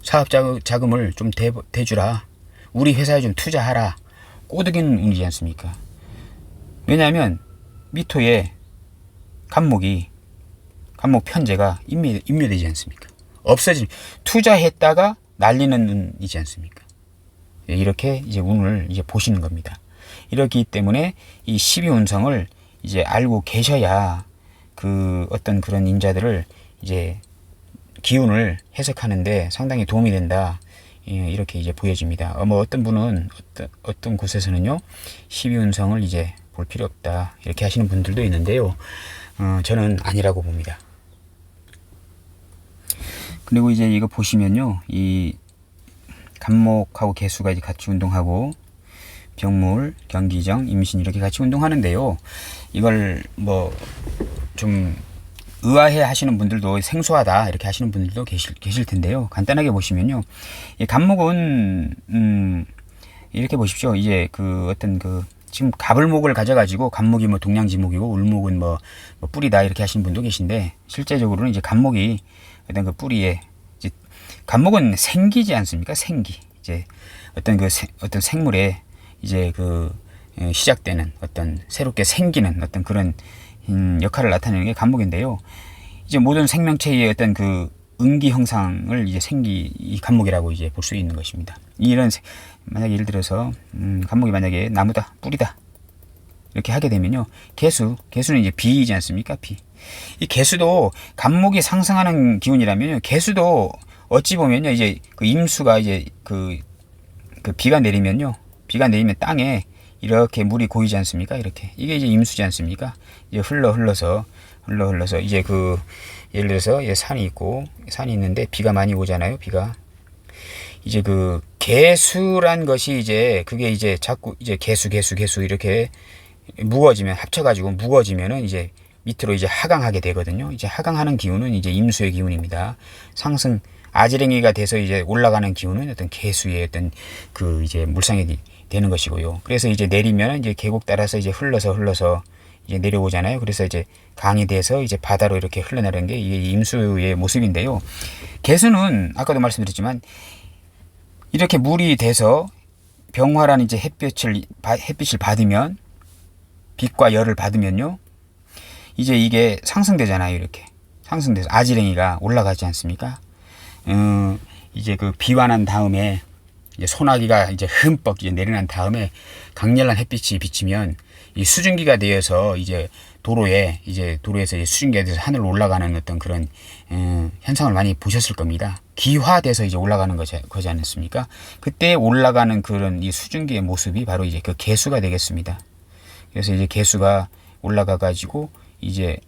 사업 자금을 좀 대주라. 우리 회사에 좀 투자하라. 꼬드기는 운이지 않습니까? 왜냐하면 미토에 간목 편재가 임묘되지 않습니까? 투자했다가 날리는 운이지 않습니까? 이렇게 이제 운을 이제 보시는 겁니다. 이렇기 때문에 이 12운성을 이제 알고 계셔야 그 어떤 그런 인자들을 이제 기운을 해석하는데 상당히 도움이 된다. 예, 이렇게 이제 보여집니다. 뭐 어떤 분은 어떤 곳에서는요 12운성을 이제 볼 필요 없다 이렇게 하시는 분들도 있는데요. 저는 아니라고 봅니다. 그리고 이제 이거 보시면요, 이 간목하고 개수가 이제 같이 운동하고 병물, 경기정, 임신 이렇게 같이 운동하는데요. 이걸 뭐 좀 의아해 하시는 분들도 생소하다 이렇게 하시는 분들도 계실 텐데요. 간단하게 보시면요, 이 간목은 이렇게 보십시오. 이제 그 어떤 그 지금 갑을목을 가져가지고 간목이 뭐 동량지목이고 울목은 뭐 뿌리다 이렇게 하시는 분도 계신데, 실제적으로는 이제 간목이 어떤 그 뿌리에 이제 간목은 생기지 않습니까? 생기. 이제 어떤 그 어떤 생물에 이제 그 시작되는 어떤 새롭게 생기는 어떤 그런 역할을 나타내는 게 간목인데요. 이제 모든 생명체의 어떤 그 응기 형상을 이제 이 간목이라고 이제 볼 수 있는 것입니다. 이런 만약에 예를 들어서 간목이 만약에 나무다, 뿌리다 이렇게 하게 되면요, 개수는 이제 비이지 않습니까? 비. 이 개수도 간목이 상승하는 기운이라면요, 개수도 어찌 보면요, 이제 그 임수가 이제 그 비가 내리면 땅에 이렇게 물이 고이지 않습니까? 이렇게. 이게 이제 임수지 않습니까? 이제 흘러서 이제 그 예를 들어서 산이 있는데 비가 많이 오잖아요. 비가. 이제 그 개수란 것이 이제 그게 이제 자꾸 이제 개수 이렇게 합쳐가지고 무거워지면은 이제 밑으로 이제 하강하게 되거든요. 이제 하강하는 기운은 이제 임수의 기운입니다. 상승 아지랭이가 돼서 이제 올라가는 기운은 어떤 개수의 어떤 그 이제 물상이 되는 것이고요. 그래서 이제 내리면 이제 계곡 따라서 이제 흘러서 이제 내려오잖아요. 그래서 이제 강이 돼서 이제 바다로 이렇게 흘러나가는 게 이게 임수의 모습인데요. 개수는 아까도 말씀드렸지만 이렇게 물이 돼서 병화라는 이제 햇빛을 받으면, 빛과 열을 받으면요, 이제 이게 상승되잖아요. 이렇게 상승돼서 아지랭이가 올라가지 않습니까? 이제 그 비와 난 다음에 이제 소나기가 이제 흠뻑 이제 내려난 다음에 강렬한 햇빛이 비치면 이 수증기가 되어서 이제 도로에서 이제 수증기가 돼서 하늘로 올라가는 어떤 그런 현상을 많이 보셨을 겁니다. 기화돼서 이제 올라가는 거지 않습니까? 그때 올라가는 그런 이 수증기의 모습이 바로 이제 그 개수가 되겠습니다. 그래서 이제 개수가 올라가 가지고 이제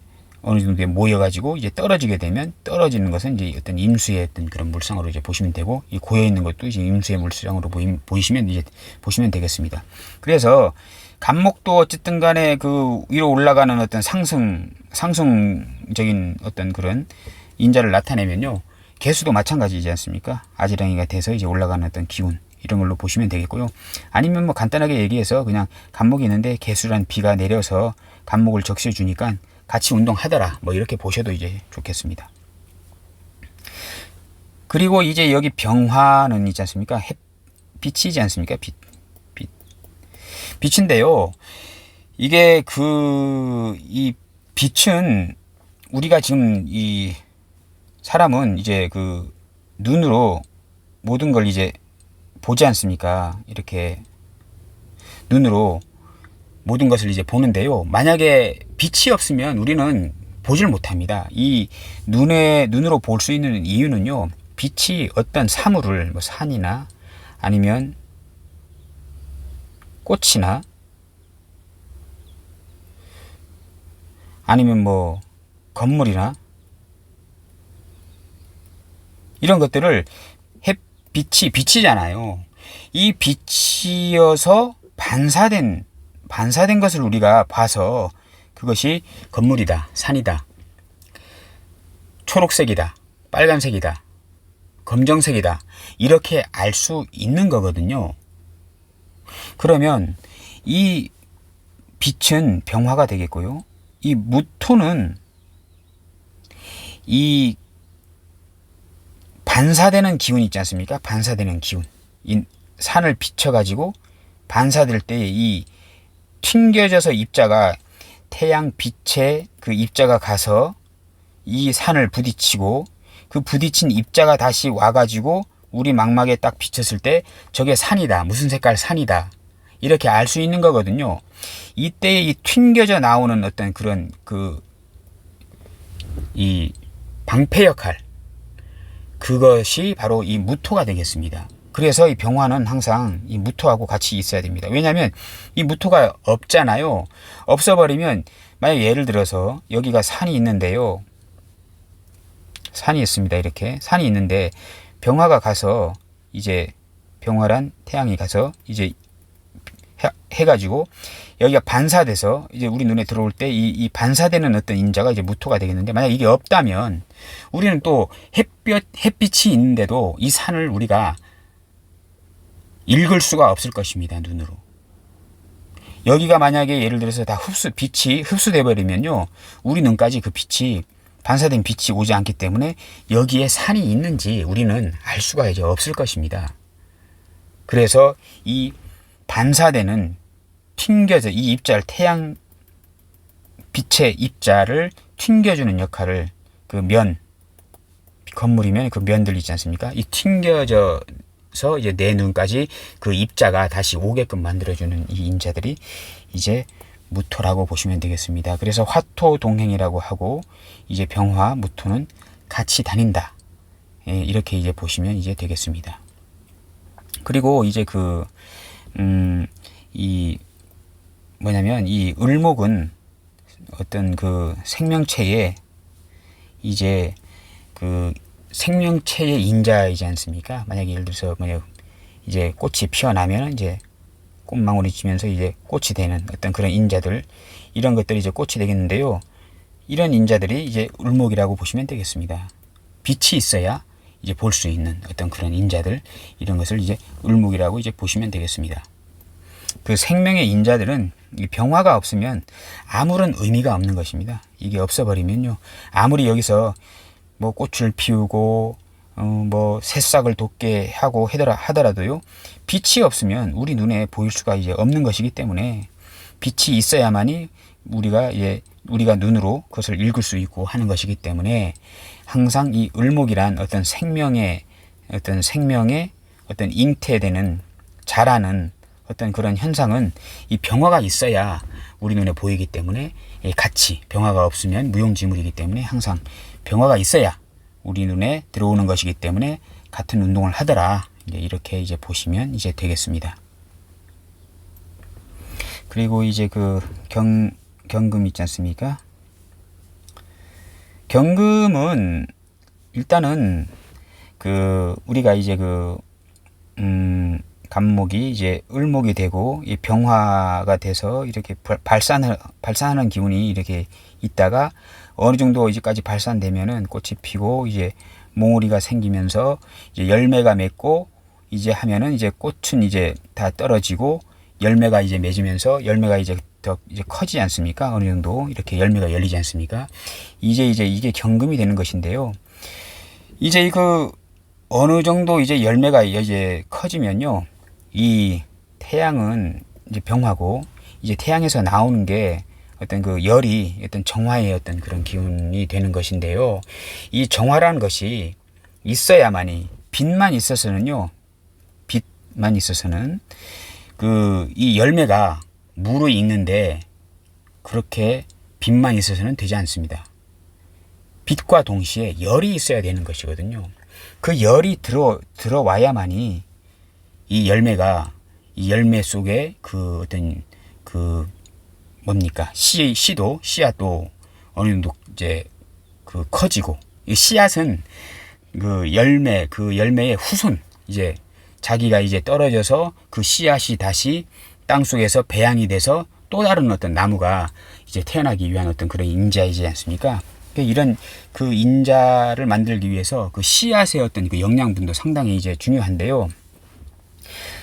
어느 정도에 모여가지고 이제 떨어지게 되면, 떨어지는 것은 이제 어떤 임수의 어떤 그런 물상으로 이제 보시면 되고, 이 고여 있는 것도 이제 임수의 물상으로 보시면 되겠습니다. 그래서 간목도 어쨌든 간에 그 위로 올라가는 어떤 상승적인 어떤 그런 인자를 나타내면요, 개수도 마찬가지지 않습니까? 아지랑이가 돼서 이제 올라가는 어떤 기운, 이런 걸로 보시면 되겠고요. 아니면 뭐 간단하게 얘기해서 그냥 간목이 있는데 개수란 비가 내려서 간목을 적셔 주니까 같이 운동하더라, 뭐 이렇게 보셔도 이제 좋겠습니다. 그리고 이제 여기 병화는 있지 않습니까? 빛이지 않습니까? 빛인데요, 이게 이 빛은 우리가 지금 이 사람은 이제 그 눈으로 모든 걸 이제 보지 않습니까? 이렇게 눈으로 모든 것을 이제 보는데요, 만약에 빛이 없으면 우리는 보질 못합니다. 이 눈으로 볼 수 있는 이유는요, 빛이 어떤 사물을 뭐 산이나 아니면 꽃이나 아니면 뭐 건물이나 이런 것들을 빛이잖아요. 이 빛이어서 반사된 것을 우리가 봐서 그것이 건물이다, 산이다, 초록색이다, 빨간색이다, 검정색이다, 이렇게 알 수 있는 거거든요. 그러면 이 빛은 병화가 되겠고요, 이 무토는 이 반사되는 기운 있지 않습니까? 반사되는 기운. 이 산을 비춰가지고 반사될 때 이 튕겨져서 입자가 태양 빛에 그 입자가 가서 이 산을 부딪히고, 그 부딪힌 입자가 다시 와가지고 우리 망막에 딱 비쳤을 때 저게 산이다, 무슨 색깔 산이다, 이렇게 알 수 있는 거거든요. 이때 이 튕겨져 나오는 어떤 그런 이 방패 역할, 그것이 바로 이 무토가 되겠습니다. 그래서 이 병화는 항상 이 무토하고 같이 있어야 됩니다. 왜냐하면 이 무토가 없잖아요. 없어버리면 만약 예를 들어서 여기가 산이 있는데요. 산이 있습니다. 이렇게 산이 있는데 병화가 가서 이제 병화란 태양이 가서 이제 해가지고 여기가 반사돼서 이제 우리 눈에 들어올 때 이 반사되는 어떤 인자가 이제 무토가 되겠는데, 만약 이게 없다면 우리는 또 햇빛이 있는데도 이 산을 우리가 읽을 수가 없을 것입니다. 눈으로. 여기가 만약에 예를 들어서 다 빛이 흡수돼 버리면요, 우리 눈까지 그 빛이 반사된 빛이 오지 않기 때문에 여기에 산이 있는지 우리는 알 수가 이제 없을 것입니다. 그래서 이 반사되는 튕겨져 이 입자를 태양 빛의 입자를 튕겨주는 역할을 그 건물이면 그 면들 있지 않습니까? 이 튕겨져서 이제 내 눈까지 그 입자가 다시 오게끔 만들어주는 이 인자들이 이제 무토라고 보시면 되겠습니다. 그래서 화토 동행이라고 하고 이제 병화 무토는 같이 다닌다. 예, 이렇게 이제 보시면 이제 되겠습니다. 그리고 이제 이 뭐냐면 이 을목은 어떤 그 생명체의 이제 그 생명체의 인자이지 않습니까? 만약에 예를 들어서 이제 꽃이 피어나면 이제 꽃망울이 지면서 이제 꽃이 되는 어떤 그런 인자들, 이런 것들이 이제 꽃이 되겠는데요. 이런 인자들이 이제 을목이라고 보시면 되겠습니다. 빛이 있어야 이제 볼 수 있는 어떤 그런 인자들, 이런 것을 이제 을목이라고 이제 보시면 되겠습니다. 그 생명의 인자들은 이 병화가 없으면 아무런 의미가 없는 것입니다. 이게 없어버리면요, 아무리 여기서 뭐 꽃을 피우고 뭐 새싹을 돋게 하고 하더라도요, 빛이 없으면 우리 눈에 보일 수가 이제 없는 것이기 때문에 빛이 있어야만이 우리가 눈으로 그것을 읽을 수 있고 하는 것이기 때문에 항상 이 을목이란 어떤 생명의 어떤 잉태되는 자라는 어떤 그런 현상은 이 병화가 있어야 우리 눈에 보이기 때문에 같이, 병화가 없으면 무용지물이기 때문에 항상 병화가 있어야 우리 눈에 들어오는 것이기 때문에 같은 운동을 하더라. 이렇게 이제 보시면 이제 되겠습니다. 그리고 이제 그 경금 있지 않습니까? 경금은 일단은 우리가 이제 간목이 이제 을목이 되고 이 병화가 돼서 이렇게 발산하는 기운이 이렇게 있다가 어느 정도 이제까지 발산되면은 꽃이 피고 이제 몽우리가 생기면서 이제 열매가 맺고 이제 하면은 이제 꽃은 이제 다 떨어지고 열매가 이제 맺으면서 열매가 이제 더 이제 커지지 않습니까? 어느 정도 이렇게 열매가 열리지 않습니까? 이제 이게 경금이 되는 것인데요. 이제 어느 정도 이제 열매가 이제 커지면요, 이 태양은 이제 병화고 이제 태양에서 나오는 게 어떤 그 열이 어떤 정화의 어떤 그런 기운이 되는 것인데요. 이 정화라는 것이 있어야만이, 빛만 있어서는 이 열매가 무르익는데 그렇게 빛만 있어서는 되지 않습니다. 빛과 동시에 열이 있어야 되는 것이거든요. 그 열이 들어와야만이 이 열매 속에 씨앗도 어느 정도 이제 커지고, 이 씨앗은 열매의 후손, 이제 자기가 이제 떨어져서 그 씨앗이 다시 땅 속에서 배양이 돼서 또 다른 어떤 나무가 이제 태어나기 위한 어떤 그런 인자이지 않습니까? 이런 그 인자를 만들기 위해서 그 씨앗의 어떤 그 영양분도 상당히 이제 중요한데요.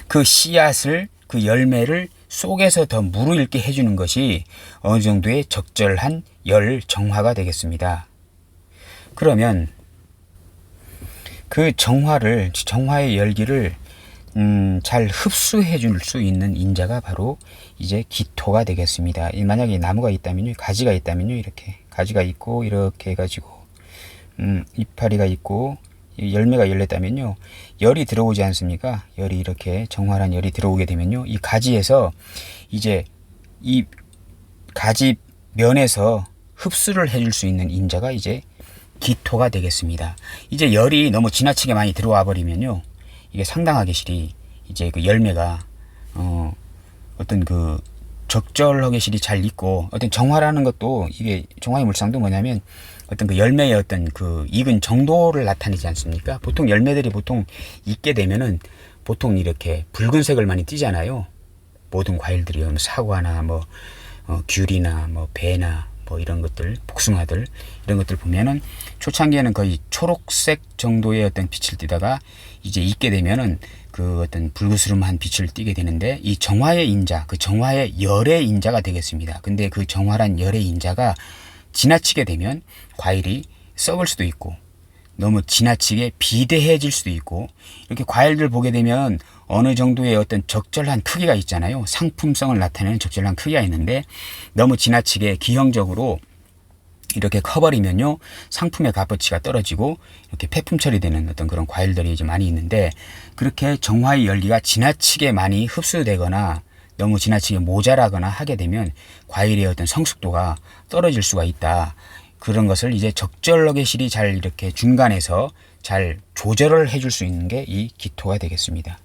그 씨앗을, 그 열매를 속에서 더 무르익게 해주는 것이 어느 정도의 적절한 열 정화가 되겠습니다. 그러면 그 정화의 열기를 잘 흡수해 줄 수 있는 인자가 바로 이제 기토가 되겠습니다. 만약에 나무가 있다면요, 가지가 있다면요, 이렇게 가지가 있고 이렇게 해가지고 이파리가 있고 열매가 열렸다면요, 열이 들어오지 않습니까? 열이 이렇게 정화란 열이 들어오게 되면요, 이 가지에서 이제 이 가지 면에서 흡수를 해줄 수 있는 인자가 이제 기토가 되겠습니다. 이제 열이 너무 지나치게 많이 들어와 버리면요, 이게 상당하게 실이 이제 그 열매가 어떤 그 적절하게 실이 잘 익고, 어떤 정화라는 것도, 이게 정화의 물상도 뭐냐면 어떤 그 열매의 어떤 그 익은 정도를 나타내지 않습니까? 보통 열매들이 보통 익게 되면은 보통 이렇게 붉은색을 많이 띠잖아요. 모든 과일들이 사과나 뭐 귤이나 뭐 배나 뭐 이런 것들, 복숭아들 이런 것들 보면은 초창기에는 거의 초록색 정도의 어떤 빛을 띠다가 이제 익게 되면은 그 어떤 붉으스름한 빛을 띠게 되는데, 이 정화의 인자, 그 정화의 열의 인자가 되겠습니다. 근데 그 정화란 열의 인자가 지나치게 되면 과일이 썩을 수도 있고, 너무 지나치게 비대해질 수도 있고, 이렇게 과일들 보게 되면 어느 정도의 어떤 적절한 크기가 있잖아요. 상품성을 나타내는 적절한 크기가 있는데, 너무 지나치게 기형적으로 이렇게 커버리면요, 상품의 값어치가 떨어지고 이렇게 폐품 처리되는 어떤 그런 과일들이 이제 많이 있는데, 그렇게 정화의 열기가 지나치게 많이 흡수되거나 너무 지나치게 모자라거나 하게 되면 과일의 어떤 성숙도가 떨어질 수가 있다. 그런 것을 이제 적절하게 실이 잘 이렇게 중간에서 잘 조절을 해줄 수 있는 게 이 기토가 되겠습니다.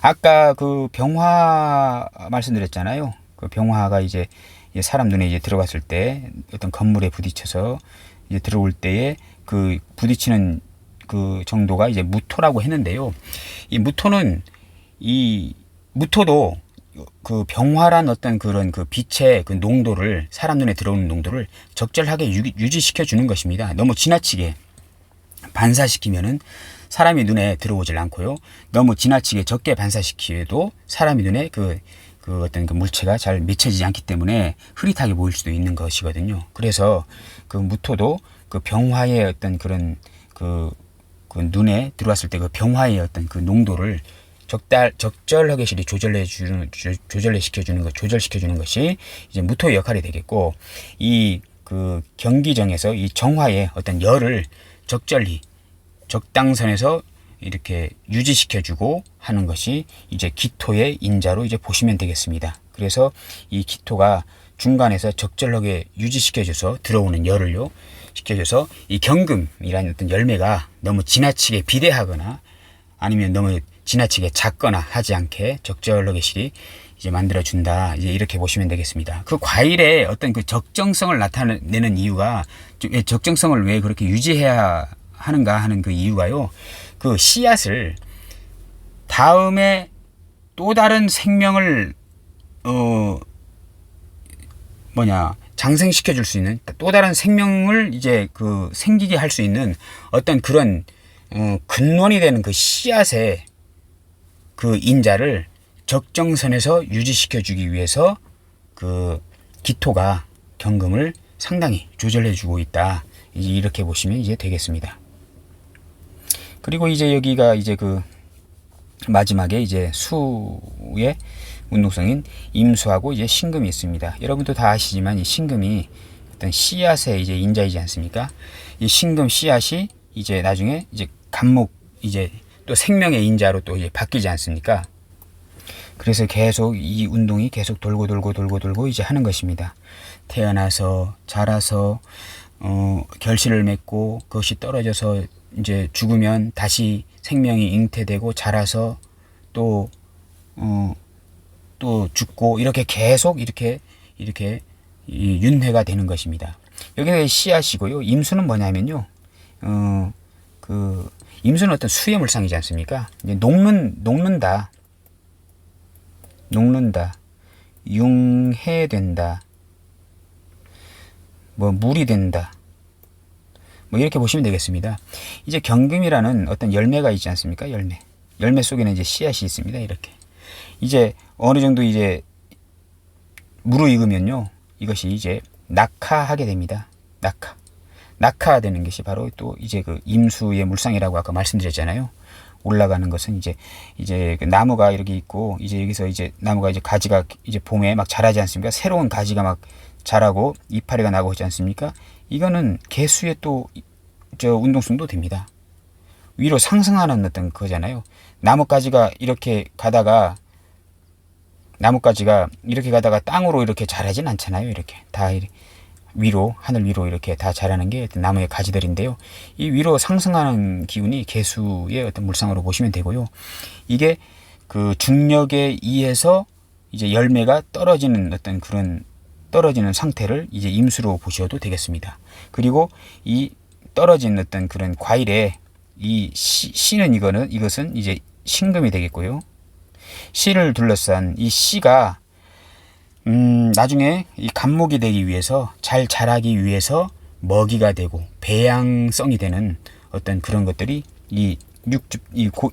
아까 그 병화 말씀드렸잖아요. 그 병화가 이제 사람 눈에 이제 들어갔을 때 어떤 건물에 부딪혀서 이제 들어올 때에 그 부딪히는 그 정도가 이제 무토라고 했는데요. 이 무토는, 이 무토도 그 병화란 어떤 그런 그 빛의 그 농도를, 사람 눈에 들어오는 농도를 적절하게 유지시켜 주는 것입니다. 너무 지나치게 반사시키면은 사람이 눈에 들어오질 않고요. 너무 지나치게 적게 반사시키도 사람이 눈에 그 어떤 그 물체가 잘 맺혀지지 않기 때문에 흐릿하게 보일 수도 있는 것이거든요. 그래서 그 무토도 그 병화의 어떤 그런 그 눈에 들어왔을 때 그 병화의 어떤 그 농도를 적절하게 실이 조절시켜주는 것이 이제 무토의 역할이 되겠고, 이 그 경기정에서 이 정화의 어떤 열을 적절히 적당선에서 이렇게 유지시켜주고 하는 것이 이제 기토의 인자로 이제 보시면 되겠습니다. 그래서 이 기토가 중간에서 적절하게 유지시켜줘서 들어오는 열을요, 시켜줘서 이 경금이라는 어떤 열매가 너무 지나치게 비대하거나 아니면 너무 지나치게 작거나 하지 않게 적절하게 실이 이제 만들어준다. 이제 이렇게 보시면 되겠습니다. 그 과일의 어떤 그 적정성을 나타내는 이유가, 적정성을 왜 그렇게 유지해야 하는가 하는 그 이유가요, 그 씨앗을 다음에 또 다른 생명을 장생시켜 줄 수 있는, 또 다른 생명을 이제 그 생기게 할 수 있는 어떤 그런 근원이 되는 그 씨앗의 그 인자를 적정선에서 유지시켜 주기 위해서 그 기토가 경금을 상당히 조절해 주고 있다. 이렇게 보시면 이제 되겠습니다. 그리고 이제 여기가 이제 그 마지막에 이제 수의 운동성인 임수하고 이제 신금이 있습니다. 여러분도 다 아시지만 이 신금이 어떤 씨앗의 이제 인자이지 않습니까? 이 신금 씨앗이 이제 나중에 이제 간목, 이제 또 생명의 인자로 또 이제 바뀌지 않습니까? 그래서 계속 이 운동이 계속 돌고 이제 하는 것입니다. 태어나서 자라서 결실을 맺고 그것이 떨어져서 이제 죽으면 다시 생명이 잉태되고 자라서 또 죽고, 이렇게 계속 이렇게 윤회가 되는 것입니다. 여기가 씨앗이고요. 임수는 뭐냐면요, 그 임수는 어떤 수의 물상이지 않습니까? 이제 녹는다, 융해된다, 뭐 물이 된다, 뭐 이렇게 보시면 되겠습니다. 이제 경금이라는 어떤 열매가 있지 않습니까? 열매 속에는 이제 씨앗이 있습니다. 이렇게 이제 어느 정도 이제 무르익으면요, 이것이 이제 낙하하게 됩니다. 낙하되는 것이 바로 또 이제 그 임수의 물상이라고 아까 말씀드렸잖아요. 올라가는 것은 이제 그 나무가 이렇게 있고, 이제 여기서 이제 나무가 이제 가지가 이제 봄에 막 자라지 않습니까? 새로운 가지가 막 자라고 이파리가 나고 있지 않습니까? 이거는 개수의 또 저 운동성도 됩니다. 위로 상승하는 어떤 거잖아요. 나뭇가지가 이렇게 가다가 땅으로 이렇게 자라진 않잖아요. 이렇게 다 위로, 하늘 위로 이렇게 다 자라는 게 어떤 나무의 가지들인데요. 이 위로 상승하는 기운이 개수의 어떤 물상으로 보시면 되고요. 이게 그 중력에 의해서 이제 열매가 떨어지는 어떤 그런 떨어지는 상태를 이제 임수로 보셔도 되겠습니다. 그리고 이 떨어진 어떤 그런 과일에 이 씨는 이것은 이제 신금이 되겠고요. 씨를 둘러싼 이 씨가 나중에 이 갑목이 되기 위해서 잘 자라기 위해서 먹이가 되고 배양성이 되는 어떤 그런 것들이 이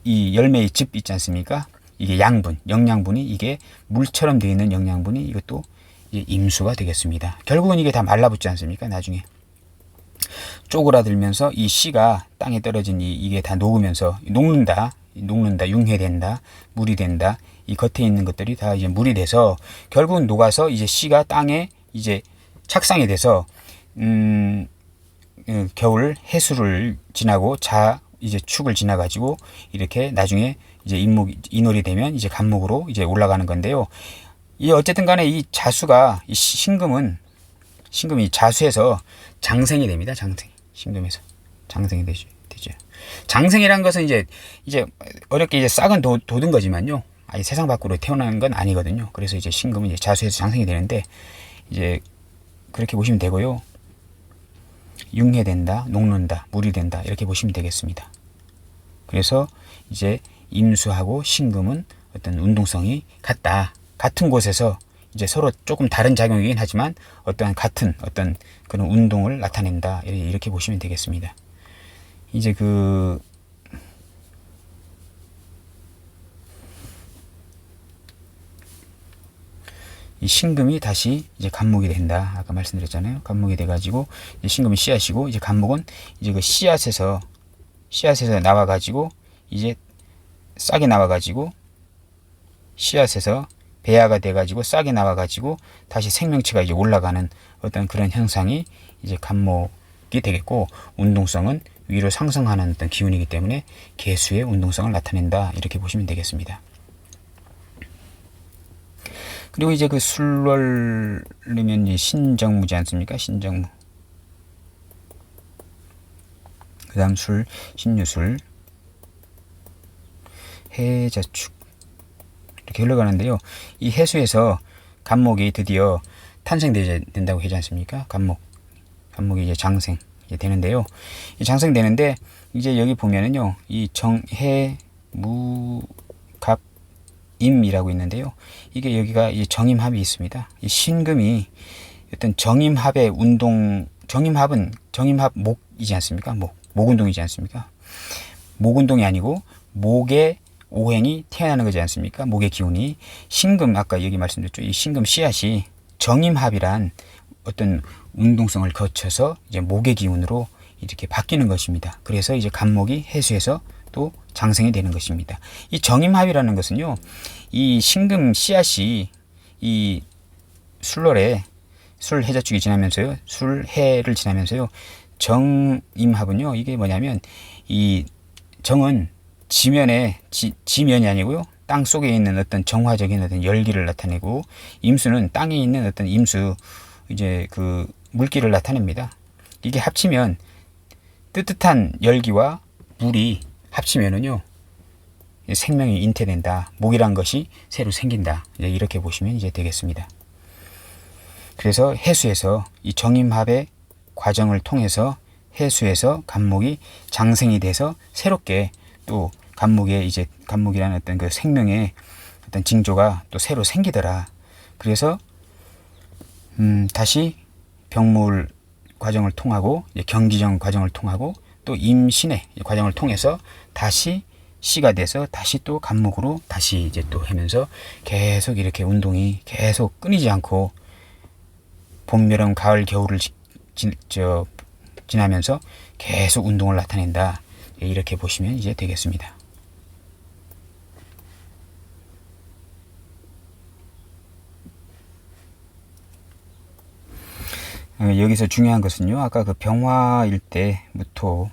이 열매의 즙 있지 않습니까? 이게 양분, 영양분이 이게 물처럼 되어 있는 영양분이 이것도 이제 임수가 되겠습니다. 결국은 이게 다 말라붙지 않습니까? 나중에 쪼그라들면서 이 씨가 땅에 떨어진 이게 다 녹으면서 녹는다, 융해된다, 물이 된다. 이 겉에 있는 것들이 다 이제 물이 돼서 결국은 녹아서 이제 씨가 땅에 이제 착상이 돼서 겨울 해수를 지나고 이제 축을 지나 가지고 이렇게 나중에 이제 인월이 되면 이제 갑목으로 이제 올라가는 건데요. 이 어쨌든 간에 이 자수가 이 신금이 자수에서 장생이 됩니다. 신금에서 장생이 되죠. 장생이란 것은 이제 어렵게 이제 싹은 돋은 거지만요. 아예 세상 밖으로 태어나는 건 아니거든요. 그래서 이제 신금은 이제 자수에서 장생이 되는데 이제 그렇게 보시면 되고요. 융해된다, 녹는다, 물이 된다 이렇게 보시면 되겠습니다. 그래서 이제 임수하고 신금은 어떤 운동성이 같은 곳에서 이제 서로 조금 다른 작용이긴 하지만 어떠한 같은 어떤 그런 운동을 나타낸다 이렇게 보시면 되겠습니다. 이제 이 신금이 다시 이제 갑목이 된다. 아까 말씀드렸잖아요. 갑목이 돼가지고 이제 신금이 씨앗이고 이제 갑목은 이제 그 씨앗에서 나와가지고 이제 싹이 나와가지고 씨앗에서 배아가 돼가지고 싹이 나와가지고 다시 생명체가 이제 올라가는 어떤 그런 현상이 이제 갑목이 되겠고 운동성은 위로 상승하는 어떤 기운이기 때문에 개수의 운동성을 나타낸다. 이렇게 보시면 되겠습니다. 그리고 이제 그 술월이면 신정무지 않습니까? 신정무. 그 다음 술, 신유술, 해자축. 이렇게 흘러가는데요. 이 해수에서 갑목이 드디어 탄생된다고 하지 않습니까? 갑목이 이제 장생 되는데요. 이 장생되는데 이제 여기 보면은요. 이 정해, 무, 갑, 임이라고 있는데요. 이게 여기가 이 정임합이 있습니다. 이 신금이 어떤 정임합의 정임합 목이지 않습니까? 목운동이지 않습니까? 목운동이 아니고 목의 오행이 태어나는 거지 않습니까? 목의 기운이 신금 아까 여기 말씀드렸죠. 이 신금 씨앗이 정임합이란 어떤 운동성을 거쳐서 이제 목의 기운으로 이렇게 바뀌는 것입니다. 그래서 이제 갑목이 해수에서 또 장생이 되는 것입니다. 이 정임합이라는 것은요, 이 신금 씨앗이 이 술월에 술해자축이 지나면서요, 술해를 지나면서요, 정임합은요, 이게 뭐냐면 이 정은 지면이 아니고요, 땅 속에 있는 어떤 정화적인 어떤 열기를 나타내고, 임수는 땅에 있는 어떤 임수 이제 그 물기를 나타냅니다. 이게 합치면 뜨뜻한 열기와 물이 합치면은요 생명이 잉태된다. 목이란 것이 새로 생긴다. 이렇게 보시면 이제 되겠습니다. 그래서 해수에서 이 정임합의 과정을 통해서 해수에서 갑목이 장생이 돼서 새롭게 또 갑목이라는 어떤 그 생명의 어떤 징조가 또 새로 생기더라. 그래서 다시 병물 과정을 통하고 경기정 과정을 통하고 또 임신의 과정을 통해서 다시 씨가 돼서 다시 또 갑목으로 다시 이제 또 하면서 계속 이렇게 운동이 계속 끊이지 않고 봄, 여름, 가을, 겨울을 지나면서 계속 운동을 나타낸다. 이렇게 보시면 이제 되겠습니다. 여기서 중요한 것은요, 아까 그 병화일 때 무토,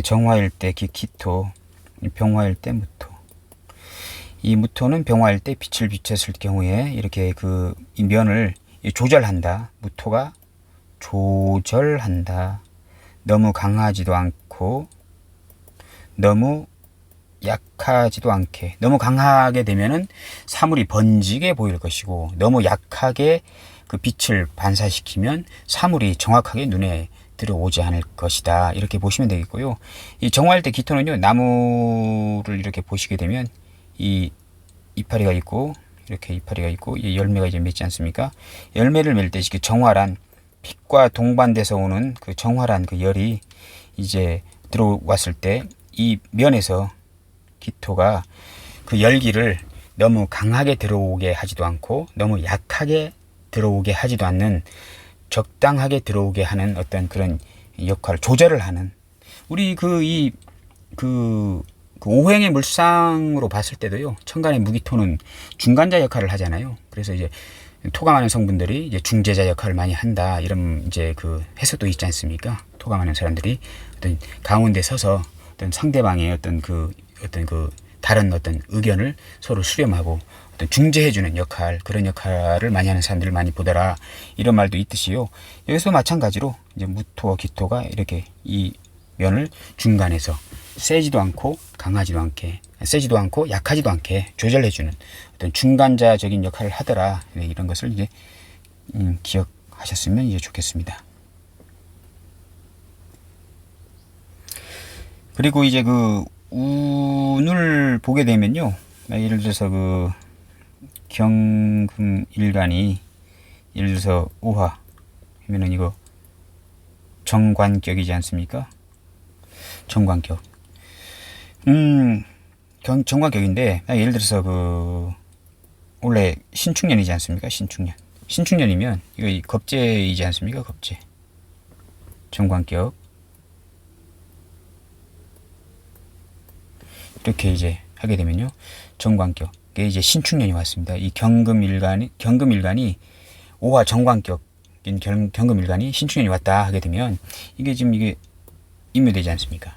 정화일 때 기토, 병화일 때 무토. 이 무토는 병화일 때 빛을 비쳤을 경우에 이렇게 이 면을 조절한다. 무토가 조절한다. 너무 강하지도 않고 너무 약하지도 않게. 너무 강하게 되면은 사물이 번지게 보일 것이고, 너무 약하게 그 빛을 반사시키면 사물이 정확하게 눈에 들어오지 않을 것이다. 이렇게 보시면 되겠고요. 이 정화할 때 기토는요, 나무를 이렇게 보시게 되면 이 이파리가 있고, 이렇게 이파리가 있고, 이 열매가 이제 맺지 않습니까? 열매를 맺을 때 그 정화란 빛과 동반돼서 오는 그 정화란 그 열이 이제 들어왔을 때 이 면에서 기토가 그 열기를 너무 강하게 들어오게 하지도 않고 너무 약하게 들어오게 하지도 않는 적당하게 들어오게 하는 어떤 그런 역할을 조절을 하는, 우리 그 오행의 물상으로 봤을 때도요, 천간의 무기토는 중간자 역할을 하잖아요. 그래서 이제 토감하는 성분들이 이제 중재자 역할을 많이 한다, 이런 이제 그 해석도 있지 않습니까? 토감하는 사람들이 어떤 가운데 서서 어떤 상대방의 어떤 그 다른 어떤 의견을 서로 수렴하고 어떤 중재해주는 역할, 그런 역할을 많이 하는 사람들을 많이 보더라, 이런 말도 있듯이요. 여기서 마찬가지로 이제 무토와 기토가 이렇게 이 면을 중간에서 세지도 않고 강하지도 않게, 세지도 않고 약하지도 않게 조절해주는 어떤 중간자적인 역할을 하더라. 이런 것을 이제 기억하셨으면 이제 좋겠습니다. 그리고 이제 그 운을 보게 되면요, 예를 들어서 그 경금일간이 예를 들어서 오화 하면은 이거 정관격이지 않습니까? 정관격. 정관격인데, 예를 들어서 그 원래 신축년이지 않습니까? 신축년이면 이거 이 겁재이지 않습니까? 겁재. 정관격. 이렇게 이제 하게 되면요, 정관격. 이게 이제 신축년이 왔습니다. 이 경금일간이 오화 정관격인 경금일간이 신축년이 왔다 하게 되면 이게 지금 이게 임묘되지 않습니까?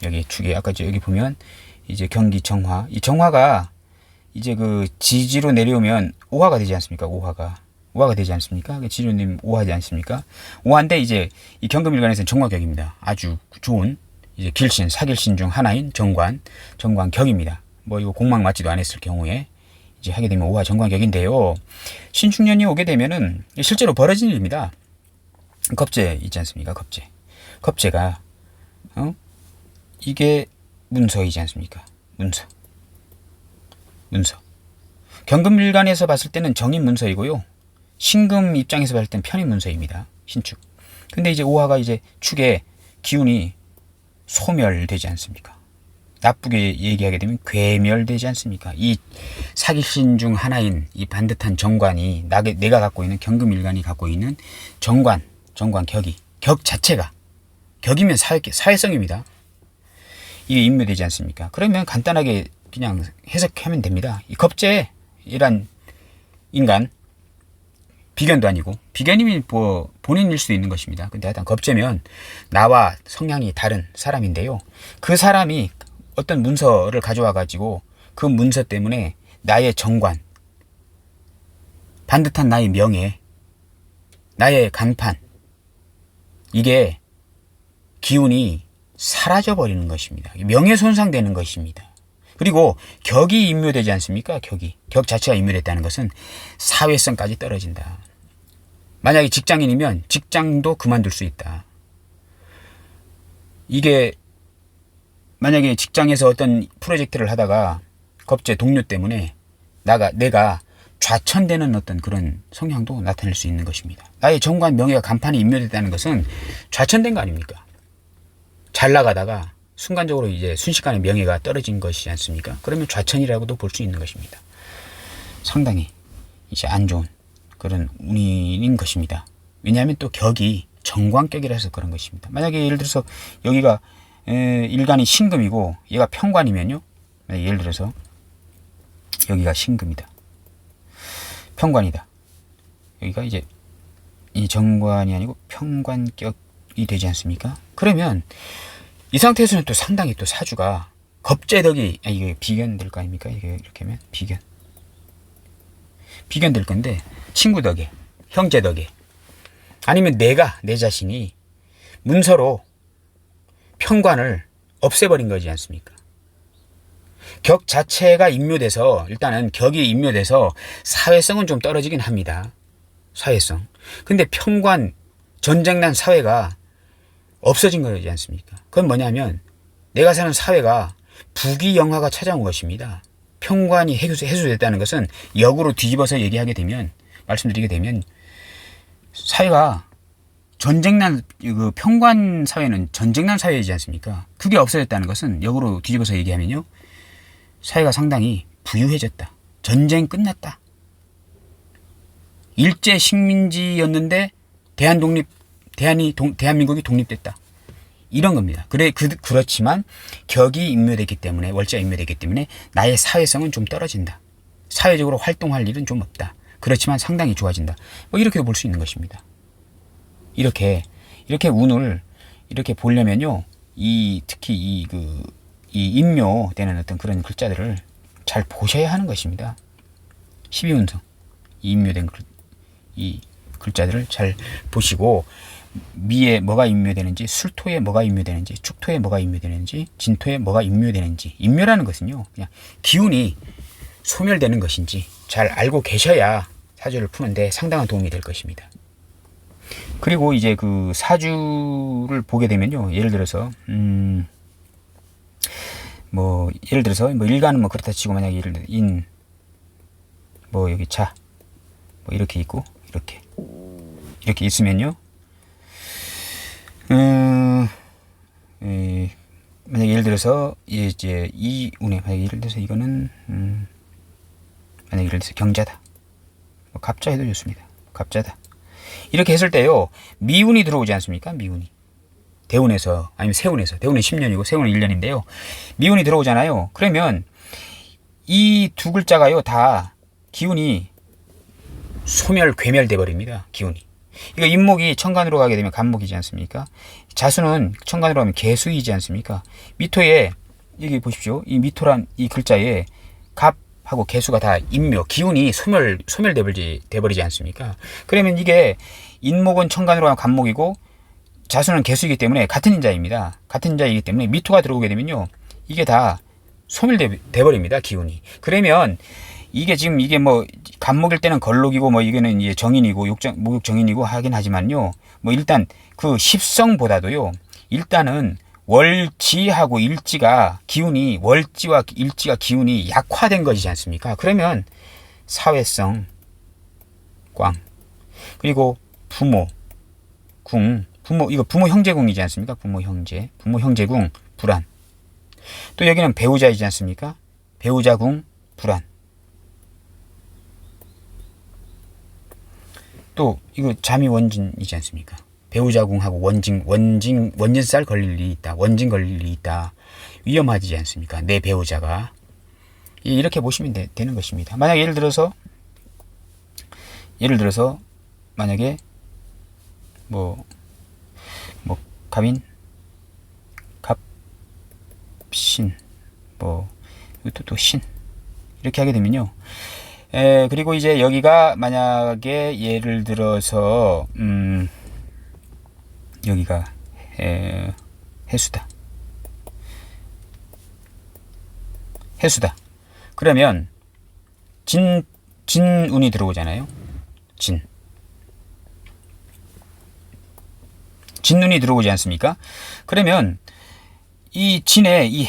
여기 축에 아까 여기 보면 이제 경기 정화, 이 정화가 이제 그 지지로 내려오면 오화가 되지 않습니까? 오화가 되지 않습니까? 지지로님 오화지 않습니까? 오화인데 이제 이 경금일간에서는 정화격입니다. 아주 좋은 이제 길신, 사길신 중 하나인 정관격입니다. 뭐 이거 공막 맞지도 않았을 경우에 이제 하게 되면 오화 정관격인데요. 신축년이 오게 되면은 실제로 벌어진 일입니다. 겁재 있지 않습니까? 겁재가 이게 문서이지 않습니까? 문서. 경금일간에서 봤을 때는 정인 문서이고요, 신금 입장에서 봤을 때는 편인 문서입니다. 신축. 근데 이제 오화가 이제 축에 기운이 소멸되지 않습니까? 나쁘게 얘기하게 되면 괴멸되지 않습니까? 이 사기신 중 하나인 이 반듯한 정관이 내가 갖고 있는 경금일간이 갖고 있는 정관격이, 격 자체가, 격이면 사회성입니다. 이게 임묘되지 않습니까? 그러면 간단하게 그냥 해석하면 됩니다. 이 겁재이란 인간, 비견도 아니고, 비견이면 뭐 본인일 수도 있는 것입니다. 근데 하여튼 겁재면 나와 성향이 다른 사람인데요, 그 사람이 어떤 문서를 가져와 가지고 그 문서 때문에 나의 정관, 반듯한 나의 명예, 나의 간판, 이게 기운이 사라져 버리는 것입니다. 명예손상되는 것입니다. 그리고 격이 임묘되지 않습니까? 격 자체가 임묘됐다는 것은 사회성까지 떨어진다. 만약에 직장인이면 직장도 그만둘 수 있다. 이게 만약에 직장에서 어떤 프로젝트를 하다가 겁재 동료 때문에 내가 좌천되는 어떤 그런 성향도 나타낼 수 있는 것입니다. 나의 정관, 명예가 간판이 임묘됐다는 것은 좌천된 거 아닙니까? 잘 나가다가 순간적으로 이제 순식간에 명예가 떨어진 것이지 않습니까? 그러면 좌천이라고도 볼 수 있는 것입니다. 상당히 이제 안 좋은 그런 운인 것입니다. 왜냐하면 또 격이 정관격이라서 그런 것입니다. 만약에 예를 들어서 여기가 일간이 신금이고 얘가 편관이면요, 예를 들어서 여기가 신금이다, 편관이다, 여기가 이제 이 정관이 아니고 편관격이 되지 않습니까? 그러면 이 상태에서는 또 상당히 또 사주가 겁재덕이, 이게 비견될 거 아닙니까? 이게 이렇게 하면 비견 될 건데, 친구 덕에, 형제 덕에, 아니면 내 자신이 문서로 편관을 없애버린 거지 않습니까? 격 자체가 임묘돼서, 일단은 격이 임묘돼서 사회성은 좀 떨어지긴 합니다. 사회성. 근데 편관, 전쟁난 사회가 없어진 거지 않습니까? 그건 뭐냐면 내가 사는 사회가 부귀영화가 찾아온 것입니다. 편관이 해소됐다는 것은 역으로 뒤집어서 얘기하게 되면, 말씀드리게 되면, 사회가 전쟁난, 그 편관 사회는 전쟁난 사회이지 않습니까? 그게 없어졌다는 것은 역으로 뒤집어서 얘기하면요, 사회가 상당히 부유해졌다. 전쟁 끝났다. 일제 식민지였는데 대한민국이 독립됐다. 이런 겁니다. 그렇지만 격이 임묘됐기 때문에, 월자가 임묘됐기 때문에 나의 사회성은 좀 떨어진다. 사회적으로 활동할 일은 좀 없다. 그렇지만 상당히 좋아진다. 뭐 이렇게 볼 수 있는 것입니다. 이렇게 운을 이렇게 보려면요, 특히 이 임묘되는 어떤 그런 글자들을 잘 보셔야 하는 것입니다. 12운성, 이 임묘된 이 글자들을 잘 보시고, 미에 뭐가 임묘되는지, 술토에 뭐가 임묘되는지, 축토에 뭐가 임묘되는지, 진토에 뭐가 임묘되는지. 임묘라는 것은요, 그냥 기운이 소멸되는 것인지 잘 알고 계셔야 사주를 푸는데 상당한 도움이 될 것입니다. 그리고 이제 그 사주를 보게 되면요, 예를 들어서 일간은 뭐 그렇다 치고, 만약에 예를 들어 여기 자 이렇게 있고 이렇게 있으면요, 만약 예를 들어서 이제 이 운에, 만약 예를 들어서 이거는 만약 예를 들어서 경자다, 뭐 갑자 해도 좋습니다. 갑자다. 이렇게 했을 때요, 미운이 들어오지 않습니까? 미운이 대운에서, 아니면 세운에서, 대운은 10년이고 세운은 1년인데요 미운이 들어오잖아요. 그러면 이 두 글자가요, 다 기운이 괴멸돼 버립니다. 기운이. 이거 임목이 천간으로 가게 되면 간목이지 않습니까? 자수는 천간으로 가면 개수이지 않습니까? 미토에, 여기 보십시오. 이 미토란 이 글자에 갑하고 개수가 다 임묘, 기운이 소멸돼 버리지 않습니까? 그러면 이게 인목은 천간으로 가면 간목이고 자수는 개수이기 때문에 같은 인자입니다. 같은 인자이기 때문에 미토가 들어오게 되면요, 이게 다 소멸돼 버립니다. 기운이. 그러면 이게 지금 이게 뭐 간목일 때는 걸록이고, 뭐 이거는 이제 정인이고 목욕 정인이고 하긴 하지만요, 뭐 일단 그 십성보다도요, 일단은 월지하고 일지가 기운이, 월지와 일지가 기운이 약화된 것이지 않습니까? 그러면 사회성 꽝, 그리고 부모 궁, 이거 부모 형제궁이지 않습니까? 부모 형제궁 불안. 또 여기는 배우자이지 않습니까? 배우자궁 불안. 또 이거 잠이 원진이지 않습니까? 배우자궁하고 원진살 걸릴 일이 있다. 원진 걸릴 일이 있다. 위험하지 않습니까? 내 배우자가. 이렇게 보시면 되는 것입니다. 만약 예를 들어서 만약에 갑인, 갑신, 이것도 또 신, 이렇게 하게 되면요, 그리고 이제 여기가 만약에 예를 들어서 여기가 해수다. 그러면 진운이 들어오잖아요. 진운이 들어오지 않습니까? 그러면 이 진의 이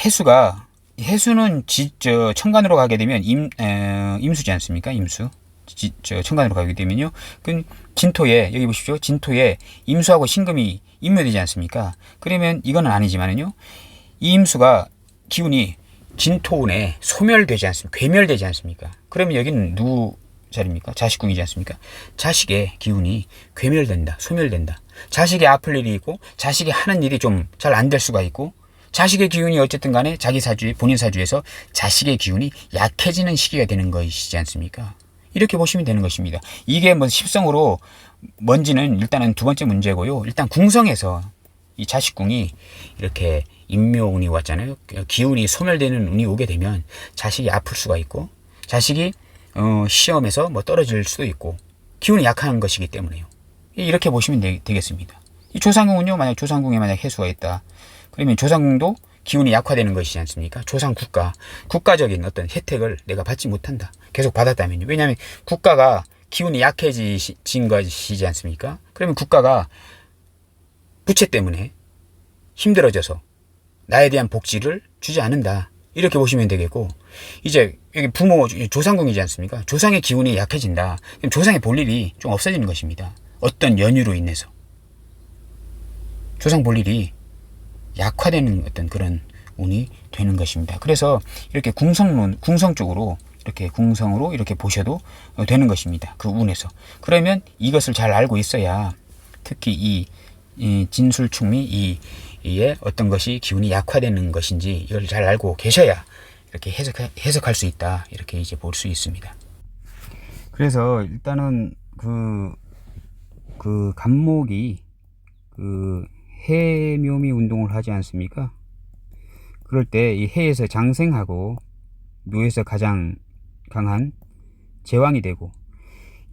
해수는 천간으로 가게 되면 임수지 않습니까? 임수. 천간으로 가게 되면요, 그 진토에, 여기 보십시오. 진토에 임수하고 신금이 임묘되지 않습니까? 그러면 이거는 아니지만은요, 이 임수가 기운이 진토운에 소멸되지 않습니까? 괴멸되지 않습니까? 그러면 여기는 누구 자리입니까? 자식궁이지 않습니까? 자식의 기운이 괴멸된다, 소멸된다. 자식이 아플 일이 있고, 자식이 하는 일이 좀 잘 안 될 수가 있고, 자식의 기운이 어쨌든 간에 자기 사주에, 본인 사주에서 자식의 기운이 약해지는 시기가 되는 것이지 않습니까? 이렇게 보시면 되는 것입니다. 이게 뭐 십성으로 뭔지는 일단은 두 번째 문제고요. 일단 궁성에서 이 자식궁이 이렇게 임묘운이 왔잖아요. 기운이 소멸되는 운이 오게 되면 자식이 아플 수가 있고, 자식이 시험에서 뭐 떨어질 수도 있고, 기운이 약한 것이기 때문에요. 이렇게 보시면 되겠습니다. 이 조상궁은요, 만약 조상궁에 만약 해수가 있다. 그러면 조상궁도 기운이 약화되는 것이지 않습니까? 조상 국가적인 어떤 혜택을 내가 받지 못한다. 계속 받았다면요. 왜냐하면 국가가 기운이 약해진 것이지 않습니까? 그러면 국가가 부채 때문에 힘들어져서 나에 대한 복지를 주지 않는다. 이렇게 보시면 되겠고, 이제 여기 부모 조상궁이지 않습니까? 조상의 기운이 약해진다. 그럼 조상의 볼 일이 좀 없어지는 것입니다. 어떤 연유로 인해서 조상 볼 일이 약화되는 어떤 그런 운이 되는 것입니다. 그래서 이렇게 궁성 쪽으로 이렇게 궁성으로 이렇게 보셔도 되는 것입니다. 그 운에서. 그러면 이것을 잘 알고 있어야 특히 이 진술충미 이에 어떤 것이 기운이 약화되는 것인지 이걸 잘 알고 계셔야 이렇게 해석할 수 있다. 이렇게 이제 볼 수 있습니다. 그래서 일단은 그 간목이 그 해묘미 운동을 하지 않습니까? 그럴 때 이 해에서 장생하고 묘에서 가장 강한 제왕이 되고